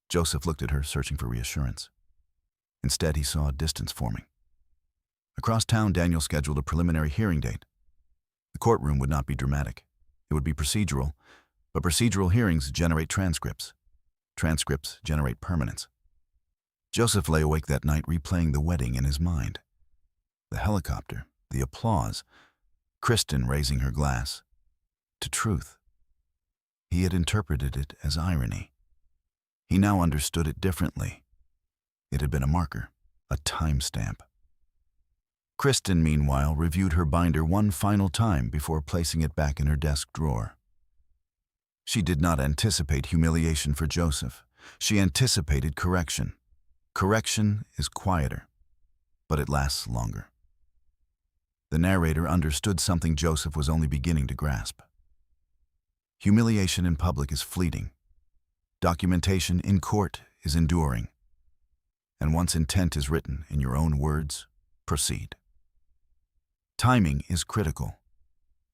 Joseph looked at her, searching for reassurance. Instead, he saw a distance forming. Across town, Daniel scheduled a preliminary hearing date. The courtroom would not be dramatic. It would be procedural, but procedural hearings generate transcripts. Transcripts generate permanence. Joseph lay awake that night, replaying the wedding in his mind. The helicopter, the applause, Kristen raising her glass. To truth. He had interpreted it as irony. He now understood it differently. It had been a marker, a timestamp. Kristen, meanwhile, reviewed her binder one final time before placing it back in her desk drawer. She did not anticipate humiliation for Joseph. She anticipated correction. Correction is quieter, but it lasts longer. The narrator understood something Joseph was only beginning to grasp. Humiliation in public is fleeting. Documentation in court is enduring. And once intent is written in your own words, proceed. Timing is critical.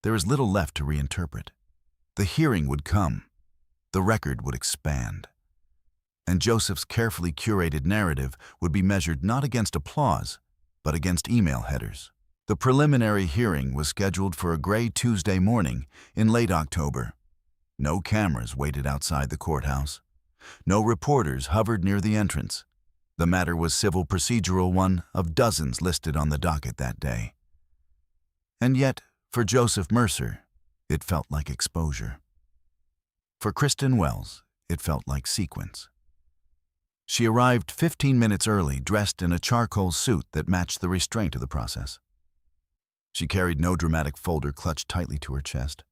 There is little left to reinterpret. The hearing would come. The record would expand. And Joseph's carefully curated narrative would be measured not against applause, but against email headers. The preliminary hearing was scheduled for a gray Tuesday morning in late October. No cameras waited outside the courthouse. No reporters hovered near the entrance. The matter was civil procedural, one of dozens listed on the docket that day. And yet, for Joseph Mercer, it felt like exposure. For Kristen Wells, it felt like sequence. She arrived 15 minutes early, dressed in a charcoal suit that matched the restraint of the process. She carried no dramatic folder clutched tightly to her chest,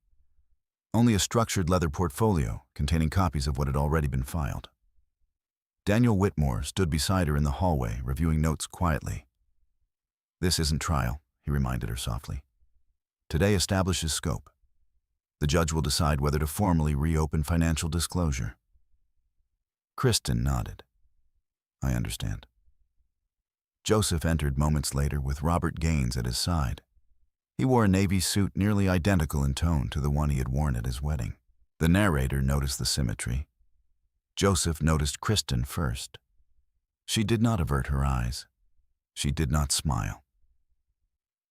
only a structured leather portfolio containing copies of what had already been filed. Daniel Whitmore stood beside her in the hallway, reviewing notes quietly. "This isn't trial," he reminded her softly. "Today establishes scope. The judge will decide whether to formally reopen financial disclosure." Kristen nodded. I understand. Joseph entered moments later with Robert Gaines at his side. He wore a navy suit nearly identical in tone to the one he had worn at his wedding. The narrator noticed the symmetry. Joseph noticed Kristen first. She did not avert her eyes. She did not smile.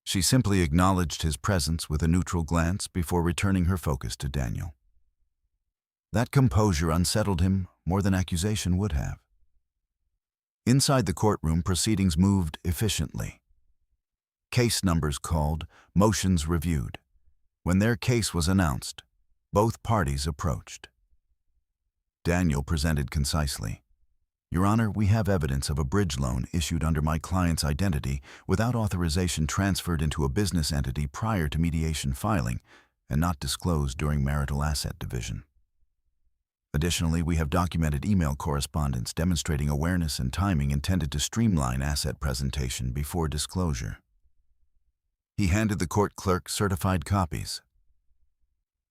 She simply acknowledged his presence with a neutral glance before returning her focus to Daniel. That composure unsettled him more than accusation would have. Inside the courtroom, proceedings moved efficiently. Case numbers called, motions reviewed. When their case was announced, both parties approached. Daniel presented concisely. Your Honor, we have evidence of a bridge loan issued under my client's identity without authorization transferred into a business entity prior to mediation filing and not disclosed during marital asset division. Additionally, we have documented email correspondence demonstrating awareness and timing intended to streamline asset presentation before disclosure. He handed the court clerk certified copies.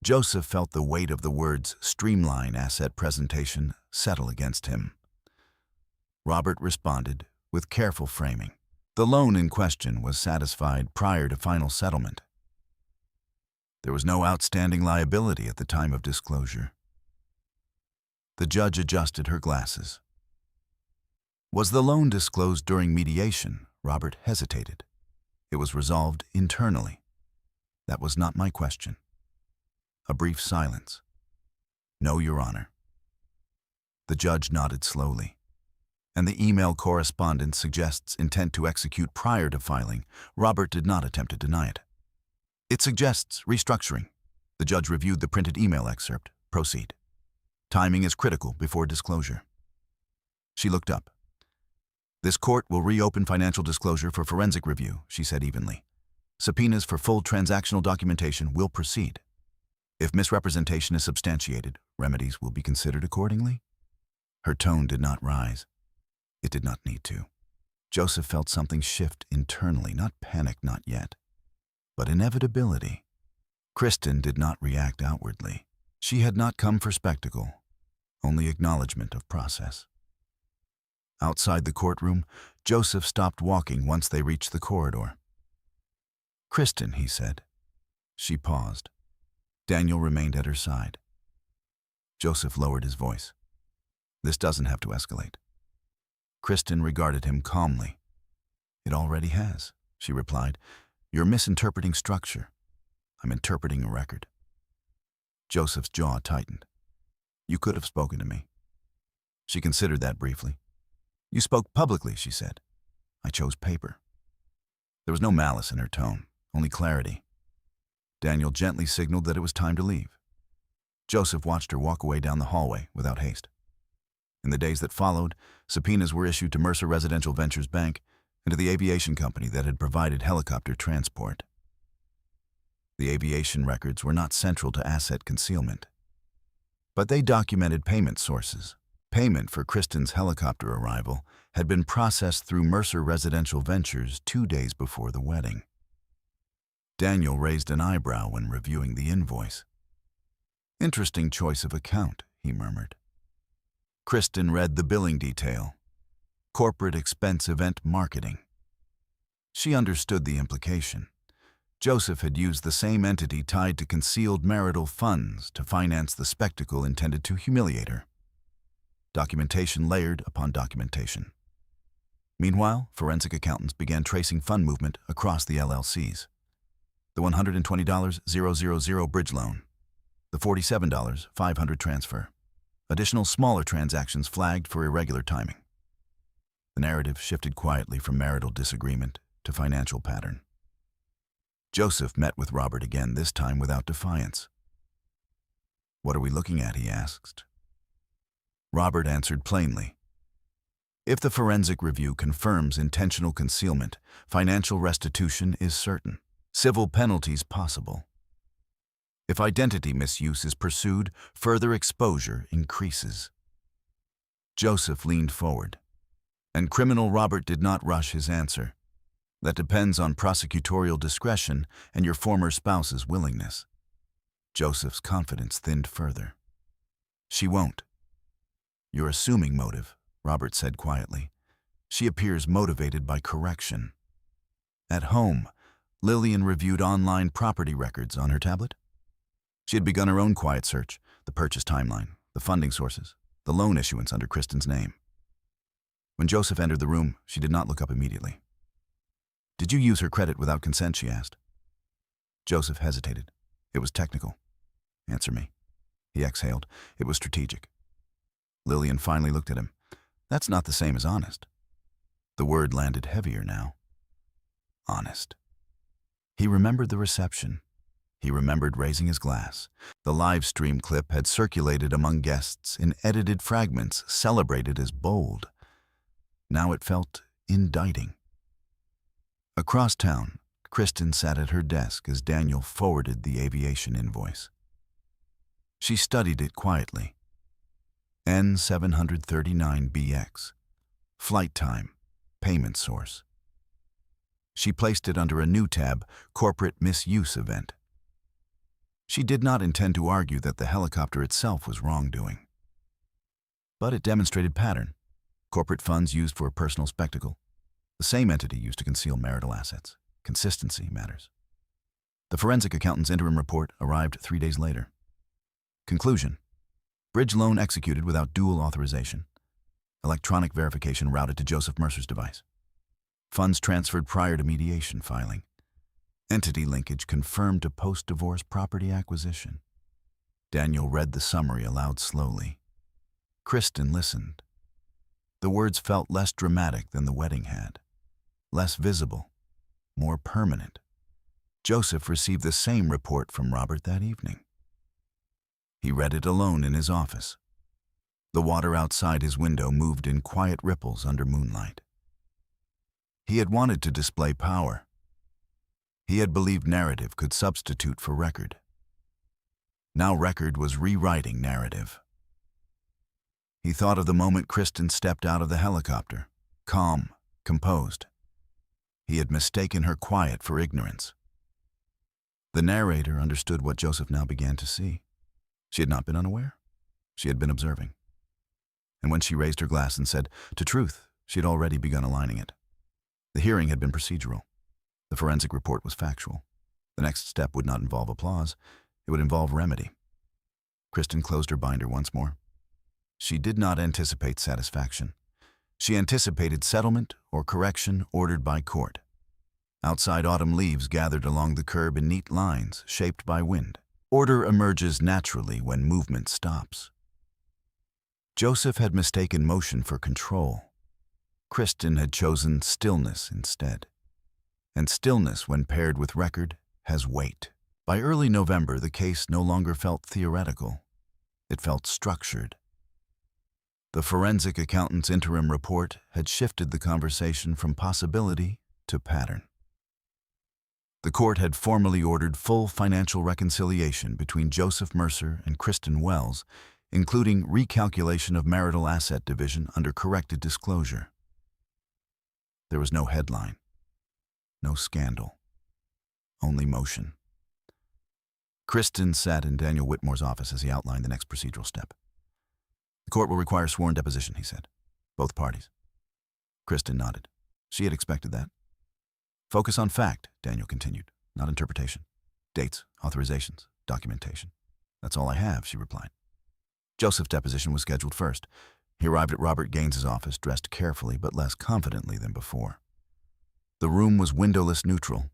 Joseph felt the weight of the words streamline asset presentation settle against him. Robert responded with careful framing. The loan in question was satisfied prior to final settlement. There was no outstanding liability at the time of disclosure. The judge adjusted her glasses. Was the loan disclosed during mediation? Robert hesitated. It was resolved internally. That was not my question. A brief silence. No, Your Honor. The judge nodded slowly. And the email correspondence suggests intent to execute prior to filing. Robert did not attempt to deny it. It suggests restructuring. The judge reviewed the printed email excerpt. Proceed. Timing is critical before disclosure. She looked up. This court will reopen financial disclosure for forensic review, she said evenly. Subpoenas for full transactional documentation will proceed. If misrepresentation is substantiated, remedies will be considered accordingly. Her tone did not rise. It did not need to. Joseph felt something shift internally, not panic, not yet, but inevitability. Kristen did not react outwardly. She had not come for spectacle, only acknowledgment of process. Outside the courtroom, Joseph stopped walking once they reached the corridor. Kristen, he said. She paused. Daniel remained at her side. Joseph lowered his voice. This doesn't have to escalate. Kristen regarded him calmly. It already has, she replied. You're misinterpreting structure. I'm interpreting a record. Joseph's jaw tightened. You could have spoken to me. She considered that briefly. You spoke publicly, she said. I chose paper. There was no malice in her tone, only clarity. Daniel gently signaled that it was time to leave. Joseph watched her walk away down the hallway without haste. In the days that followed, subpoenas were issued to Mercer Residential Ventures Bank and to the aviation company that had provided helicopter transport. The aviation records were not central to asset concealment, but they documented payment sources. Payment for Kristen's helicopter arrival had been processed through Mercer Residential Ventures 2 days before the wedding. Daniel raised an eyebrow when reviewing the invoice. Interesting choice of account, he murmured. Kristen read the billing detail. Corporate expense event marketing. She understood the implication. Joseph had used the same entity tied to concealed marital funds to finance the spectacle intended to humiliate her. Documentation layered upon documentation. Meanwhile, forensic accountants began tracing fund movement across the LLCs. The $120,000 bridge loan. The $47,500 transfer. Additional smaller transactions flagged for irregular timing. The narrative shifted quietly from marital disagreement to financial pattern. Joseph met with Robert again, this time without defiance. What are we looking at, he asked. Robert answered plainly. If the forensic review confirms intentional concealment, financial restitution is certain, civil penalties possible. If identity misuse is pursued, further exposure increases. Joseph leaned forward, and criminal Robert did not rush his answer. That depends on prosecutorial discretion and your former spouse's willingness. Joseph's confidence thinned further. She won't. You're assuming motive, Robert said quietly. She appears motivated by correction. At home, Lillian reviewed online property records on her tablet. She had begun her own quiet search, the purchase timeline, the funding sources, the loan issuance under Kristen's name. When Joseph entered the room, she did not look up immediately. "Did you use her credit without consent?" she asked. Joseph hesitated. "It was technical." "Answer me." He exhaled. "It was strategic." Lillian finally looked at him. "That's not the same as honest." The word landed heavier now. Honest. He remembered the reception. He remembered raising his glass. The live stream clip had circulated among guests in edited fragments, celebrated as bold. Now it felt indicting. Across town, Kristen sat at her desk as Daniel forwarded the aviation invoice. She studied it quietly. N739BX. Flight time. Payment source. She placed it under a new tab, Corporate Misuse Event. She did not intend to argue that the helicopter itself was wrongdoing. But it demonstrated pattern. Corporate funds used for a personal spectacle. The same entity used to conceal marital assets. Consistency matters. The forensic accountant's interim report arrived 3 days later. Conclusion. Bridge loan executed without dual authorization. Electronic verification routed to Joseph Mercer's device. Funds transferred prior to mediation filing. Entity linkage confirmed to post-divorce property acquisition. Daniel read the summary aloud slowly. Kristen listened. The words felt less dramatic than the wedding had. Less visible. More permanent. Joseph received the same report from Robert that evening. He read it alone in his office. The water outside his window moved in quiet ripples under moonlight. He had wanted to display power. He had believed narrative could substitute for record. Now record was rewriting narrative. He thought of the moment Kristen stepped out of the helicopter, calm, composed. He had mistaken her quiet for ignorance. The narrator understood what Joseph now began to see. She had not been unaware. She had been observing. And when she raised her glass and said, "To truth," she had already begun aligning it. The hearing had been procedural. The forensic report was factual. The next step would not involve applause. It would involve remedy. Kristen closed her binder once more. She did not anticipate satisfaction. She anticipated settlement or correction ordered by court. Outside, autumn leaves gathered along the curb in neat lines shaped by wind. Order emerges naturally when movement stops. Joseph had mistaken motion for control. Kristen had chosen stillness instead. And stillness, when paired with record, has weight. By early November, the case no longer felt theoretical. It felt structured. The forensic accountant's interim report had shifted the conversation from possibility to pattern. The court had formally ordered full financial reconciliation between Joseph Mercer and Kristen Wells, including recalculation of marital asset division under corrected disclosure. There was no headline, no scandal, only motion. Kristen sat in Daniel Whitmore's office as he outlined the next procedural step. "The court will require sworn deposition," he said. "Both parties." Kristen nodded. She had expected that. "Focus on fact," Daniel continued, "not interpretation. Dates, authorizations, documentation. That's all I have," she replied. Joseph's deposition was scheduled first. He arrived at Robert Gaines's office, dressed carefully but less confidently than before. The room was windowless neutral.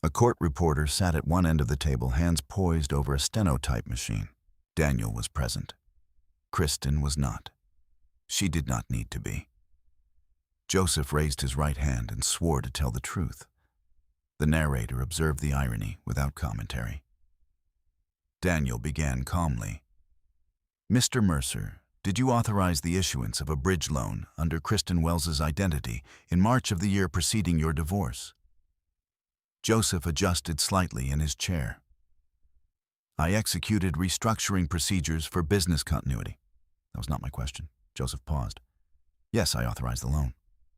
A court reporter sat at one end of the table, hands poised over a stenotype machine. Daniel was present. Kristen was not. She did not need to be. Joseph raised his right hand and swore to tell the truth. The narrator observed the irony without commentary. Daniel began calmly. "Mr. Mercer, did you authorize the issuance of a bridge loan under Kristen Wells's identity in March of the year preceding your divorce?" Joseph adjusted slightly in his chair. "I executed restructuring procedures for business continuity." That was not my question. Joseph paused. "Yes, I authorized the loan.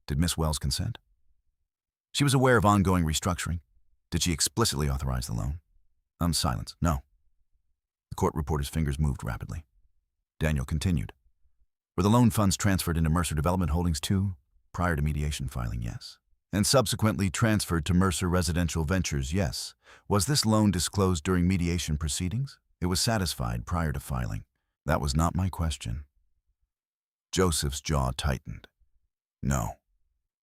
Did Miss Wells consent?" "She was aware of ongoing restructuring. Did she explicitly authorize the loan?" Silence. "No." The court reporter's fingers moved rapidly. Daniel continued. Were the loan funds transferred into Mercer Development Holdings too, prior to mediation filing? Yes. And subsequently transferred to Mercer Residential Ventures? Yes. Was this loan disclosed during mediation proceedings? It was satisfied prior to filing. That was not my question. Joseph's jaw tightened. No.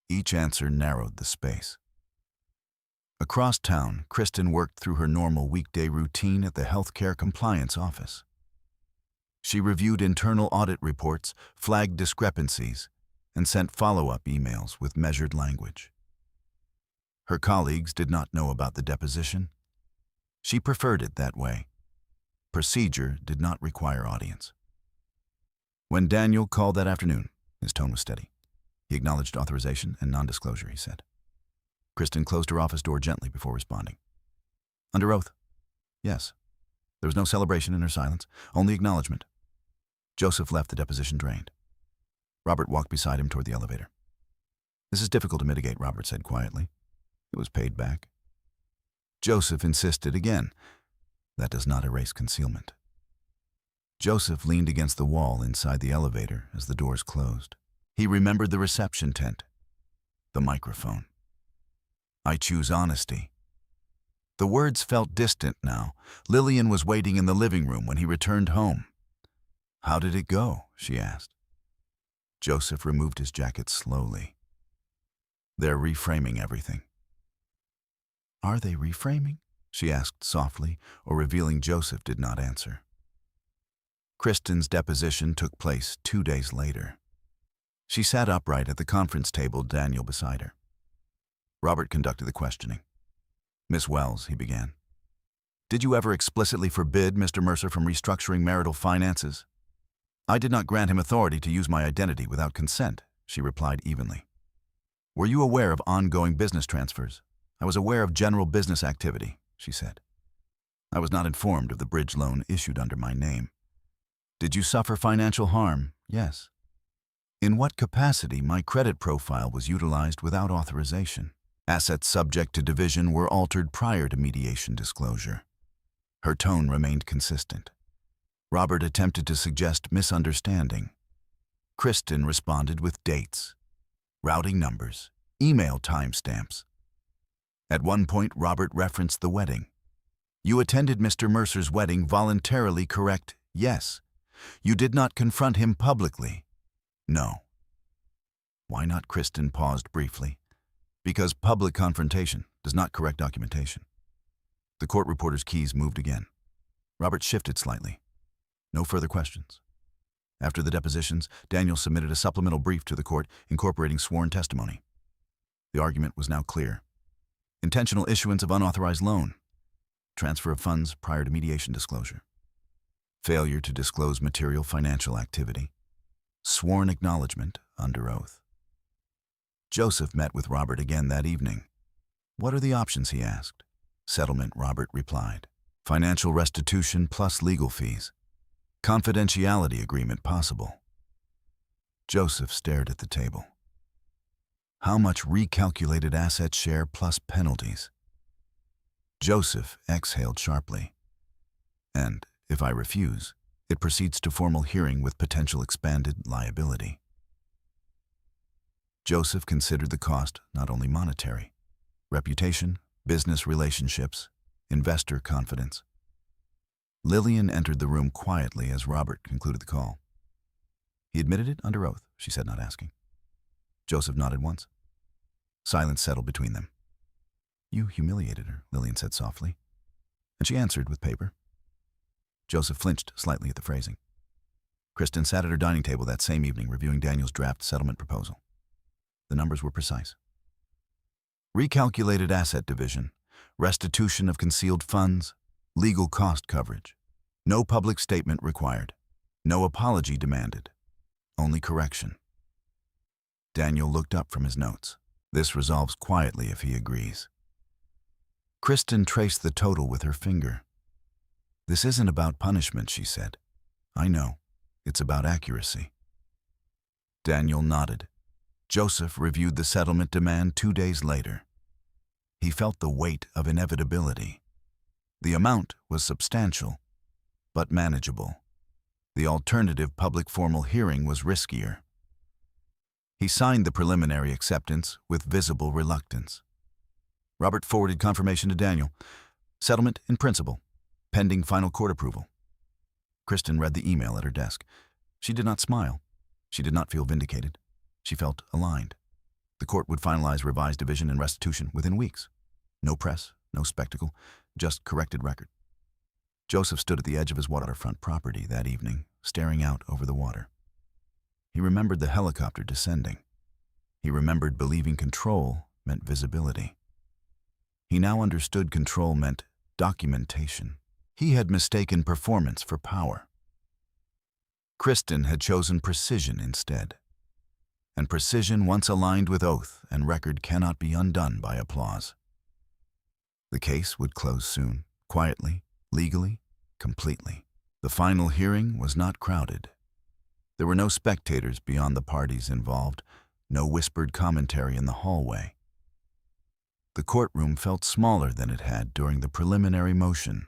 Each answer narrowed the space. Across town, Kristen worked through her normal weekday routine at the healthcare compliance office. She reviewed internal audit reports, flagged discrepancies, and sent follow-up emails with measured language. Her colleagues did not know about the deposition. She preferred it that way. Procedure did not require audience. When Daniel called that afternoon, his tone was steady. He acknowledged authorization and non-disclosure, he said. Kristen closed her office door gently before responding. Under oath? Yes. There was no celebration in her silence, only acknowledgment. Joseph left, the deposition drained. Robert walked beside him toward the elevator. This is difficult to mitigate, Robert said quietly. It was paid back. Joseph insisted again. That does not erase concealment. Joseph leaned against the wall inside the elevator as the doors closed. He remembered the reception tent, the microphone. I choose honesty. The words felt distant now. Lillian was waiting in the living room when he returned home. How did it go? She asked. Joseph removed his jacket slowly. They're reframing everything. Are they reframing? She asked softly, or revealing Joseph did not answer. Kristen's deposition took place 2 days later. She sat upright at the conference table, Daniel beside her. Robert conducted the questioning. Miss Wells, he began. Did you ever explicitly forbid Mr. Mercer from restructuring marital finances? I did not grant him authority to use my identity without consent, she replied evenly. Were you aware of ongoing business transfers? I was aware of general business activity, she said. I was not informed of the bridge loan issued under my name. Did you suffer financial harm? Yes. In what capacity? My credit profile was utilized without authorization. Assets subject to division were altered prior to mediation disclosure. Her tone remained consistent. Robert attempted to suggest misunderstanding. Kristen responded with dates, routing numbers, email timestamps. At one point, Robert referenced the wedding. You attended Mr. Mercer's wedding voluntarily, correct? Yes. You did not confront him publicly? No. Why not? Kristen paused briefly. Because public confrontation does not correct documentation. The court reporter's keys moved again. Robert shifted slightly. No further questions. After the depositions, Daniel submitted a supplemental brief to the court incorporating sworn testimony. The argument was now clear. Intentional issuance of unauthorized loan. Transfer of funds prior to mediation disclosure. Failure to disclose material financial activity. Sworn acknowledgment under oath. Joseph met with Robert again that evening. What are the options, he asked. Settlement, Robert replied. Financial restitution plus legal fees. Confidentiality agreement possible. Joseph stared at the table. How much recalculated asset share plus penalties? Joseph exhaled sharply. And, if I refuse, it proceeds to formal hearing with potential expanded liability. Joseph considered the cost not only monetary, reputation, business relationships, investor confidence. Lillian entered the room quietly as Robert concluded the call. He admitted it under oath, she said, not asking. Joseph nodded once. Silence settled between them. You humiliated her, Lillian said softly, and she answered with paper. Joseph flinched slightly at the phrasing. Kristen sat at her dining table that same evening reviewing Daniel's draft settlement proposal. The numbers were precise. Recalculated asset division, restitution of concealed funds, legal cost coverage. No public statement required. No apology demanded. Only correction. Daniel looked up from his notes. This resolves quietly if he agrees. Kristen traced the total with her finger. This isn't about punishment, she said. I know. It's about accuracy. Daniel nodded. Joseph reviewed the settlement demand 2 days later. He felt the weight of inevitability. The amount was substantial, but manageable. The alternative public formal hearing was riskier. He signed the preliminary acceptance with visible reluctance. Robert forwarded confirmation to Daniel. Settlement in principle, pending final court approval. Kristen read the email at her desk. She did not smile. She did not feel vindicated. She felt aligned. The court would finalize revised division and restitution within weeks. No press, no spectacle, just corrected record. Joseph stood at the edge of his waterfront property that evening, staring out over the water. He remembered the helicopter descending. He remembered believing control meant visibility. He now understood control meant documentation. He had mistaken performance for power. Kristen had chosen precision instead. And precision, once aligned with oath and record, cannot be undone by applause. The case would close soon, quietly, legally, completely. The final hearing was not crowded. There were no spectators beyond the parties involved, no whispered commentary in the hallway. The courtroom felt smaller than it had during the preliminary motion,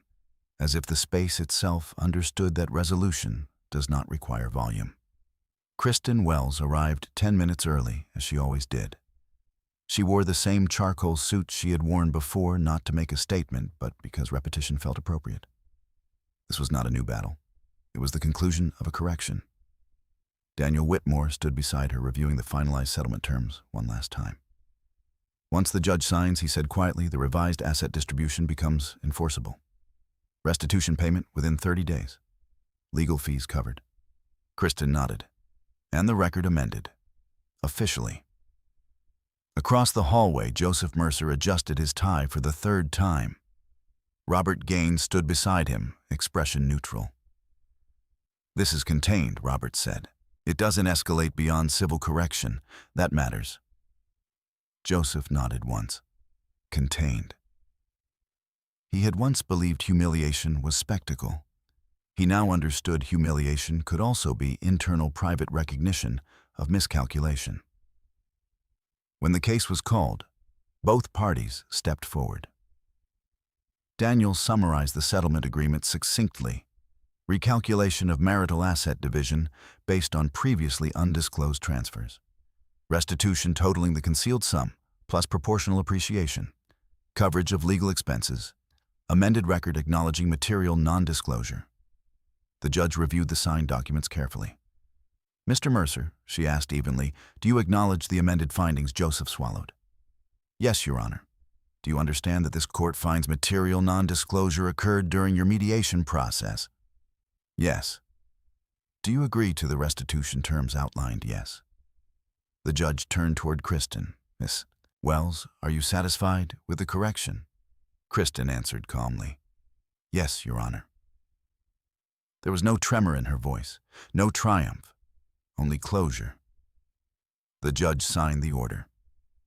as if the space itself understood that resolution does not require volume. Kristen Wells arrived 10 minutes early, as she always did. She wore the same charcoal suit she had worn before, not to make a statement, but because repetition felt appropriate. This was not a new battle. It was the conclusion of a correction. Daniel Whitmore stood beside her, reviewing the finalized settlement terms one last time. Once the judge signs, he said quietly, the revised asset distribution becomes enforceable. Restitution payment within 30 days. Legal fees covered. Kristen nodded. And the record amended. Officially. Across the hallway, Joseph Mercer adjusted his tie for the third time. Robert Gaines stood beside him, expression neutral. This is contained, Robert said. It doesn't escalate beyond civil correction. That matters. Joseph nodded once. Contained. He had once believed humiliation was spectacle. He now understood humiliation could also be internal private recognition of miscalculation. When the case was called, both parties stepped forward. Daniel summarized the settlement agreement succinctly. Recalculation of marital asset division based on previously undisclosed transfers. Restitution totaling the concealed sum, plus proportional appreciation. Coverage of legal expenses. Amended record acknowledging material non-disclosure. The judge reviewed the signed documents carefully. Mr. Mercer, she asked evenly, do you acknowledge the amended findings? Joseph swallowed. Yes, Your Honor. Do you understand that this court finds material non-disclosure occurred during your mediation process? Yes. Do you agree to the restitution terms outlined? Yes. The judge turned toward Kristen. Miss Wells, are you satisfied with the correction? Kristen answered calmly. Yes, Your Honor. There was no tremor in her voice, no triumph, only closure. The judge signed the order.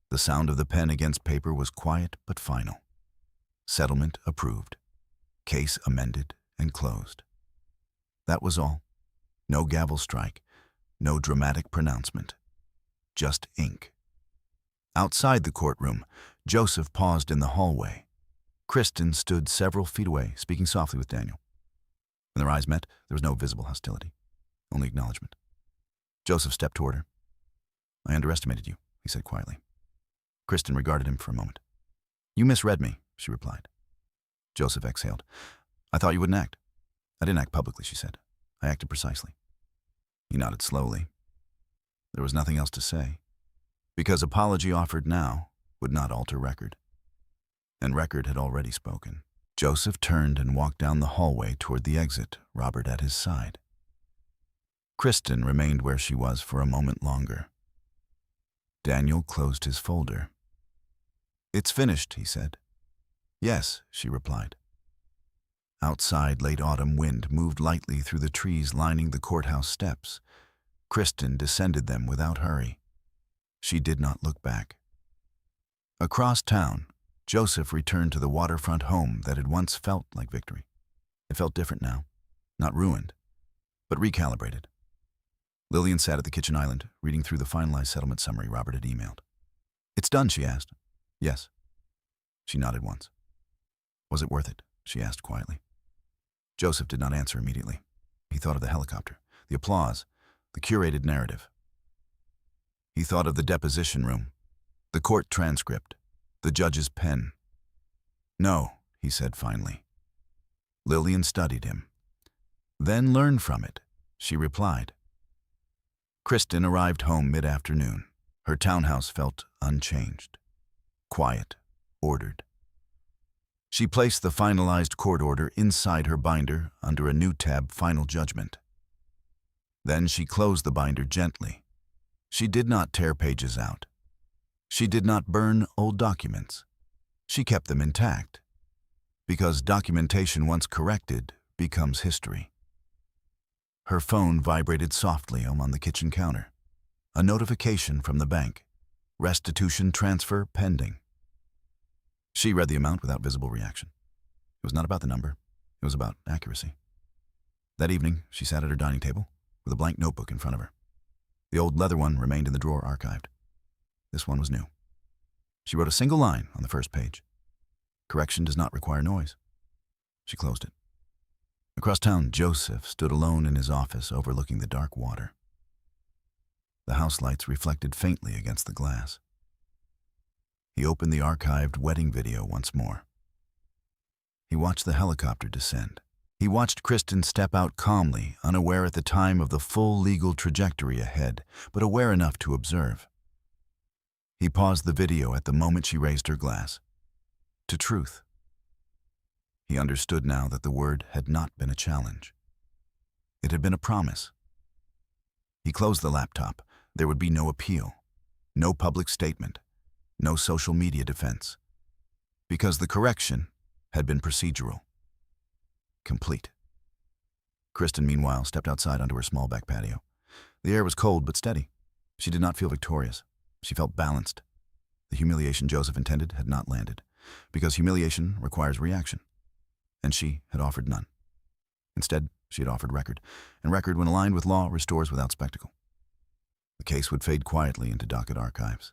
The sound of the pen against paper was quiet but final. Settlement approved. Case amended and closed. That was all. No gavel strike, no dramatic pronouncement. Just ink. Outside the courtroom, Joseph paused in the hallway. Kristen stood several feet away, speaking softly with Daniel. When their eyes met, there was no visible hostility, only acknowledgment. Joseph stepped toward her. I underestimated you, he said quietly. Kristen regarded him for a moment. You misread me, she replied. Joseph exhaled. I thought you wouldn't act. I didn't act publicly, she said. I acted precisely. He nodded slowly. There was nothing else to say, because apology offered now would not alter record. And record had already spoken. Joseph turned and walked down the hallway toward the exit, Robert at his side. Kristen remained where she was for a moment longer. Daniel closed his folder. It's finished, he said. Yes, she replied. Outside, late autumn wind moved lightly through the trees lining the courthouse steps. Kristen descended them without hurry. She did not look back. Across town, Joseph returned to the waterfront home that had once felt like victory. It felt different now, not ruined, but recalibrated. Lillian sat at the kitchen island, reading through the finalized settlement summary Robert had emailed. It's done, she asked. Yes. She nodded once. Was it worth it? She asked quietly. Joseph did not answer immediately. He thought of the helicopter, the applause, the curated narrative. He thought of the deposition room, the court transcript, the judge's pen. "No," he said finally. Lillian studied him. "Then learn from it," she replied. Kristen arrived home mid-afternoon. Her townhouse felt unchanged, quiet, ordered. She placed the finalized court order inside her binder under a new tab, Final Judgment. Then she closed the binder gently. She did not tear pages out. She did not burn old documents. She kept them intact, because documentation once corrected becomes history. Her phone vibrated softly on the kitchen counter. A notification from the bank. Restitution transfer pending. She read the amount without visible reaction. It was not about the number. It was about accuracy. That evening, she sat at her dining table with a blank notebook in front of her. The old leather one remained in the drawer archived. This one was new. She wrote a single line on the first page. Correction does not require noise. She closed it. Across town, Joseph stood alone in his office overlooking the dark water. The house lights reflected faintly against the glass. He opened the archived wedding video once more. He watched the helicopter descend. He watched Kristen step out calmly, unaware at the time of the full legal trajectory ahead, but aware enough to observe. He paused the video at the moment she raised her glass. To truth. He understood now that the word had not been a challenge. It had been a promise. He closed the laptop. There would be no appeal, no public statement, no social media defense, because the correction had been procedural. Complete. Kristen, meanwhile, stepped outside onto her small back patio. The air was cold but steady. She did not feel victorious. She felt balanced. The humiliation Joseph intended had not landed, because humiliation requires reaction, and she had offered none. Instead, she had offered record, and record, when aligned with law, restores without spectacle. The case would fade quietly into docket archives.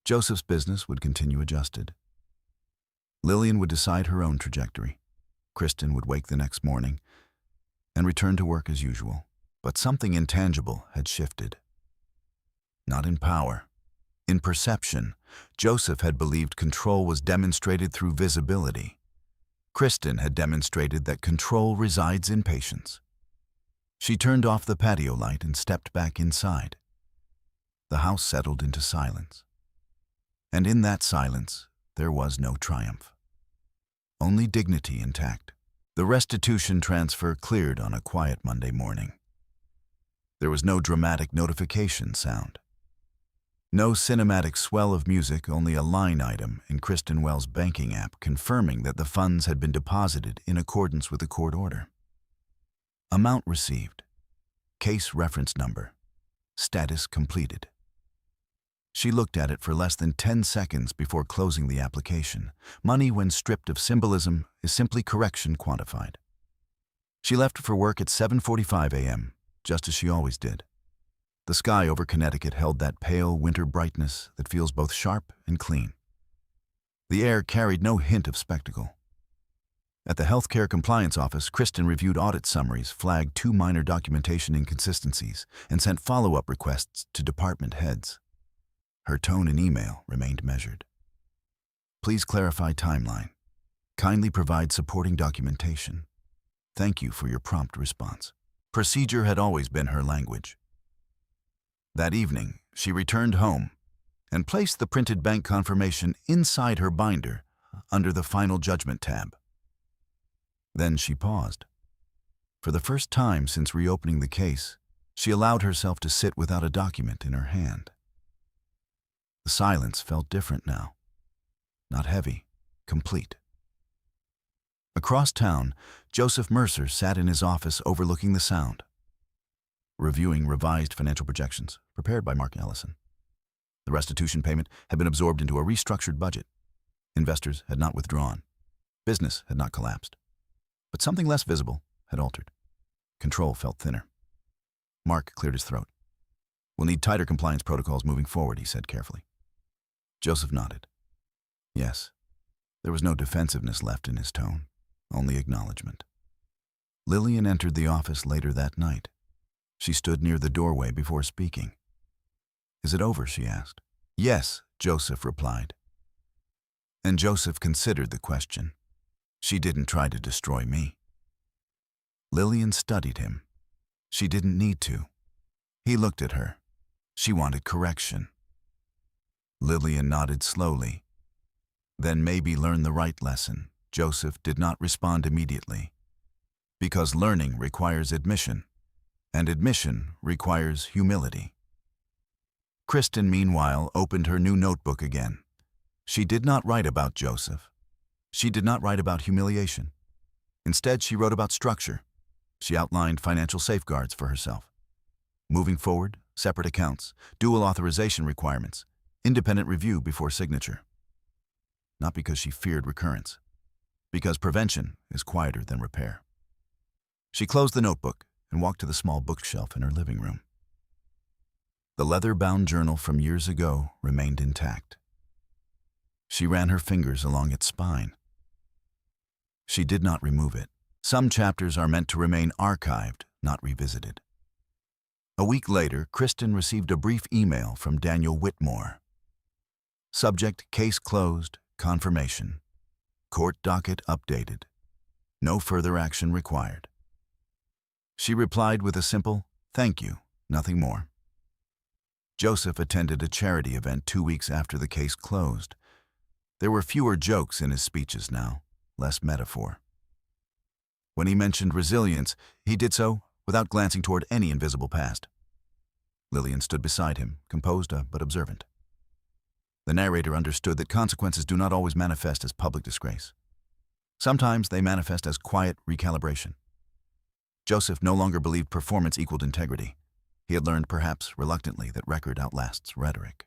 Joseph's business would continue adjusted. Lillian would decide her own trajectory. Kristen would wake the next morning and return to work as usual. But something intangible had shifted. Not in power, in perception. Joseph had believed control was demonstrated through visibility. Kristen had demonstrated that control resides in patience. She turned off the patio light and stepped back inside. The house settled into silence. And in that silence, there was no triumph. Only dignity intact. The restitution transfer cleared on a quiet Monday morning. There was no dramatic notification sound. No cinematic swell of music, only a line item in Kristen Wells' banking app confirming that the funds had been deposited in accordance with the court order. Amount received. Case reference number. Status completed. She looked at it for less than 10 seconds before closing the application. Money, when stripped of symbolism, is simply correction quantified. She left for work at 7:45 a.m., just as she always did. The sky over Connecticut held that pale winter brightness that feels both sharp and clean. The air carried no hint of spectacle. At the Healthcare Compliance Office, Kristen reviewed audit summaries, flagged 2 minor documentation inconsistencies, and sent follow-up requests to department heads. Her tone in email remained measured. Please clarify timeline. Kindly provide supporting documentation. Thank you for your prompt response. Procedure had always been her language. That evening, she returned home and placed the printed bank confirmation inside her binder under the Final Judgment tab. Then she paused. For the first time since reopening the case, she allowed herself to sit without a document in her hand. The silence felt different now. Not heavy, complete. Across town, Joseph Mercer sat in his office overlooking the Sound, reviewing revised financial projections prepared by Mark Ellison. The restitution payment had been absorbed into a restructured budget. Investors had not withdrawn. Business had not collapsed. But something less visible had altered. Control felt thinner. Mark cleared his throat. We'll need tighter compliance protocols moving forward, he said carefully. Joseph nodded. Yes, there was no defensiveness left in his tone, only acknowledgment. Lillian entered the office later that night. She stood near the doorway before speaking. "Is it over?" she asked. "Yes," Joseph replied. And Joseph considered the question. "She didn't try to destroy me." Lillian studied him. She didn't need to. He looked at her. She wanted correction. Lillian nodded slowly. Then maybe learn the right lesson. Joseph did not respond immediately. Because learning requires admission, and admission requires humility. Kristen, meanwhile, opened her new notebook again. She did not write about Joseph. She did not write about humiliation. Instead, she wrote about structure. She outlined financial safeguards for herself. Moving forward, separate accounts, dual authorization requirements, independent review before signature. Not because she feared recurrence, because prevention is quieter than repair. She closed the notebook and walked to the small bookshelf in her living room. The leather-bound journal from years ago remained intact. She ran her fingers along its spine. She did not remove it. Some chapters are meant to remain archived, not revisited. A week later, Kristen received a brief email from Daniel Whitmore. Subject: case closed, confirmation. Court docket updated. No further action required. She replied with a simple, "Thank you," nothing more. Joseph attended a charity event 2 weeks after the case closed. There were fewer jokes in his speeches now, less metaphor. When he mentioned resilience, he did so without glancing toward any invisible past. Lillian stood beside him, composed but observant. The narrator understood that consequences do not always manifest as public disgrace. Sometimes they manifest as quiet recalibration. Joseph no longer believed performance equaled integrity. He had learned, perhaps reluctantly, that record outlasts rhetoric.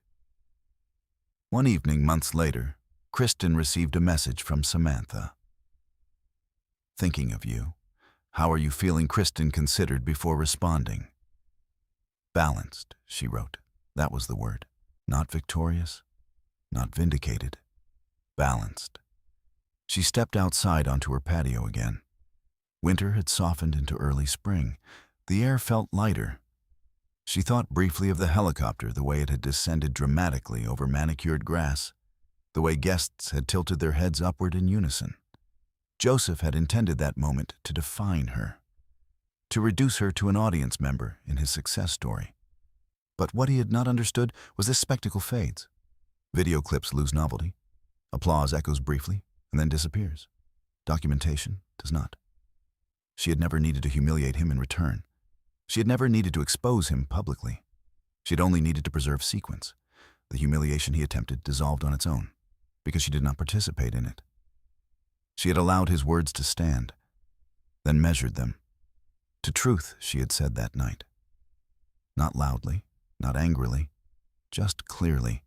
One evening, months later, Kristen received a message from Samantha. "Thinking of you. How are you feeling?" Kristen considered before responding. "Balanced," she wrote. That was the word. Not victorious, not vindicated. Balanced. She stepped outside onto her patio again. Winter had softened into early spring. The air felt lighter. She thought briefly of the helicopter, the way it had descended dramatically over manicured grass, the way guests had tilted their heads upward in unison. Joseph had intended that moment to define her, to reduce her to an audience member in his success story. But what he had not understood was this spectacle fades. Video clips lose novelty. Applause echoes briefly and then disappears. Documentation does not. She had never needed to humiliate him in return. She had never needed to expose him publicly. She had only needed to preserve sequence. The humiliation he attempted dissolved on its own, because she did not participate in it. She had allowed his words to stand, then measured them. To truth, she had said that night. Not loudly, not angrily, just clearly.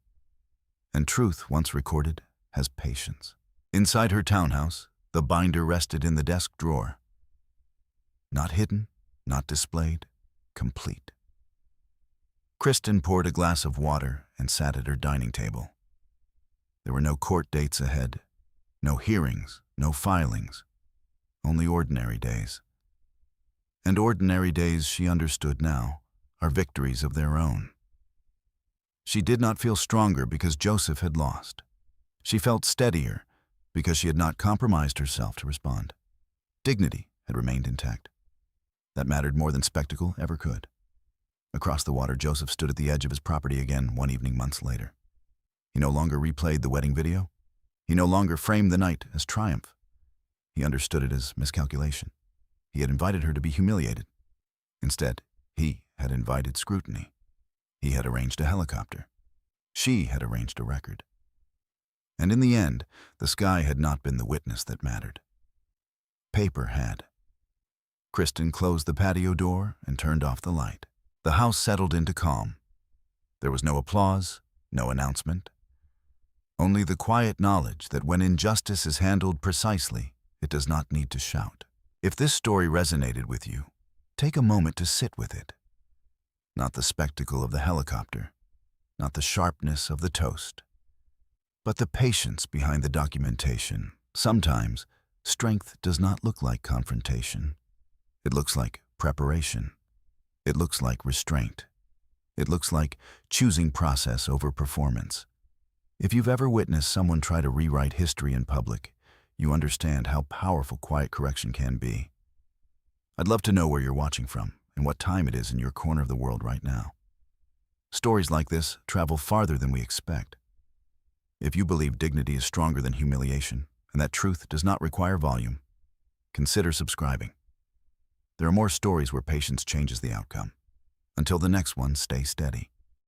And truth, once recorded, has patience. Inside her townhouse, the binder rested in the desk drawer. Not hidden, not displayed, complete. Kristen poured a glass of water and sat at her dining table. There were no court dates ahead, no hearings, no filings, only ordinary days. And ordinary days, she understood now, are victories of their own. She did not feel stronger because Joseph had lost. She felt steadier because she had not compromised herself to respond. Dignity had remained intact. That mattered more than spectacle ever could. Across the water, Joseph stood at the edge of his property again one evening months later. He no longer replayed the wedding video. He no longer framed the night as triumph. He understood it as miscalculation. He had invited her to be humiliated. Instead, he had invited scrutiny. He had arranged a helicopter. She had arranged a record. And in the end, the sky had not been the witness that mattered. Paper had. Kristen closed the patio door and turned off the light. The house settled into calm. There was no applause, no announcement. Only the quiet knowledge that when injustice is handled precisely, it does not need to shout. If this story resonated with you, take a moment to sit with it. Not the spectacle of the helicopter, not the sharpness of the toast, but the patience behind the documentation. Sometimes, strength does not look like confrontation. It looks like preparation. It looks like restraint. It looks like choosing process over performance. If you've ever witnessed someone try to rewrite history in public, you understand how powerful quiet correction can be. I'd love to know where you're watching from and what time it is in your corner of the world right now. Stories like this travel farther than we expect. If you believe dignity is stronger than humiliation and that truth does not require volume, consider subscribing. There are more stories where patience changes the outcome. Until the next one, stay steady.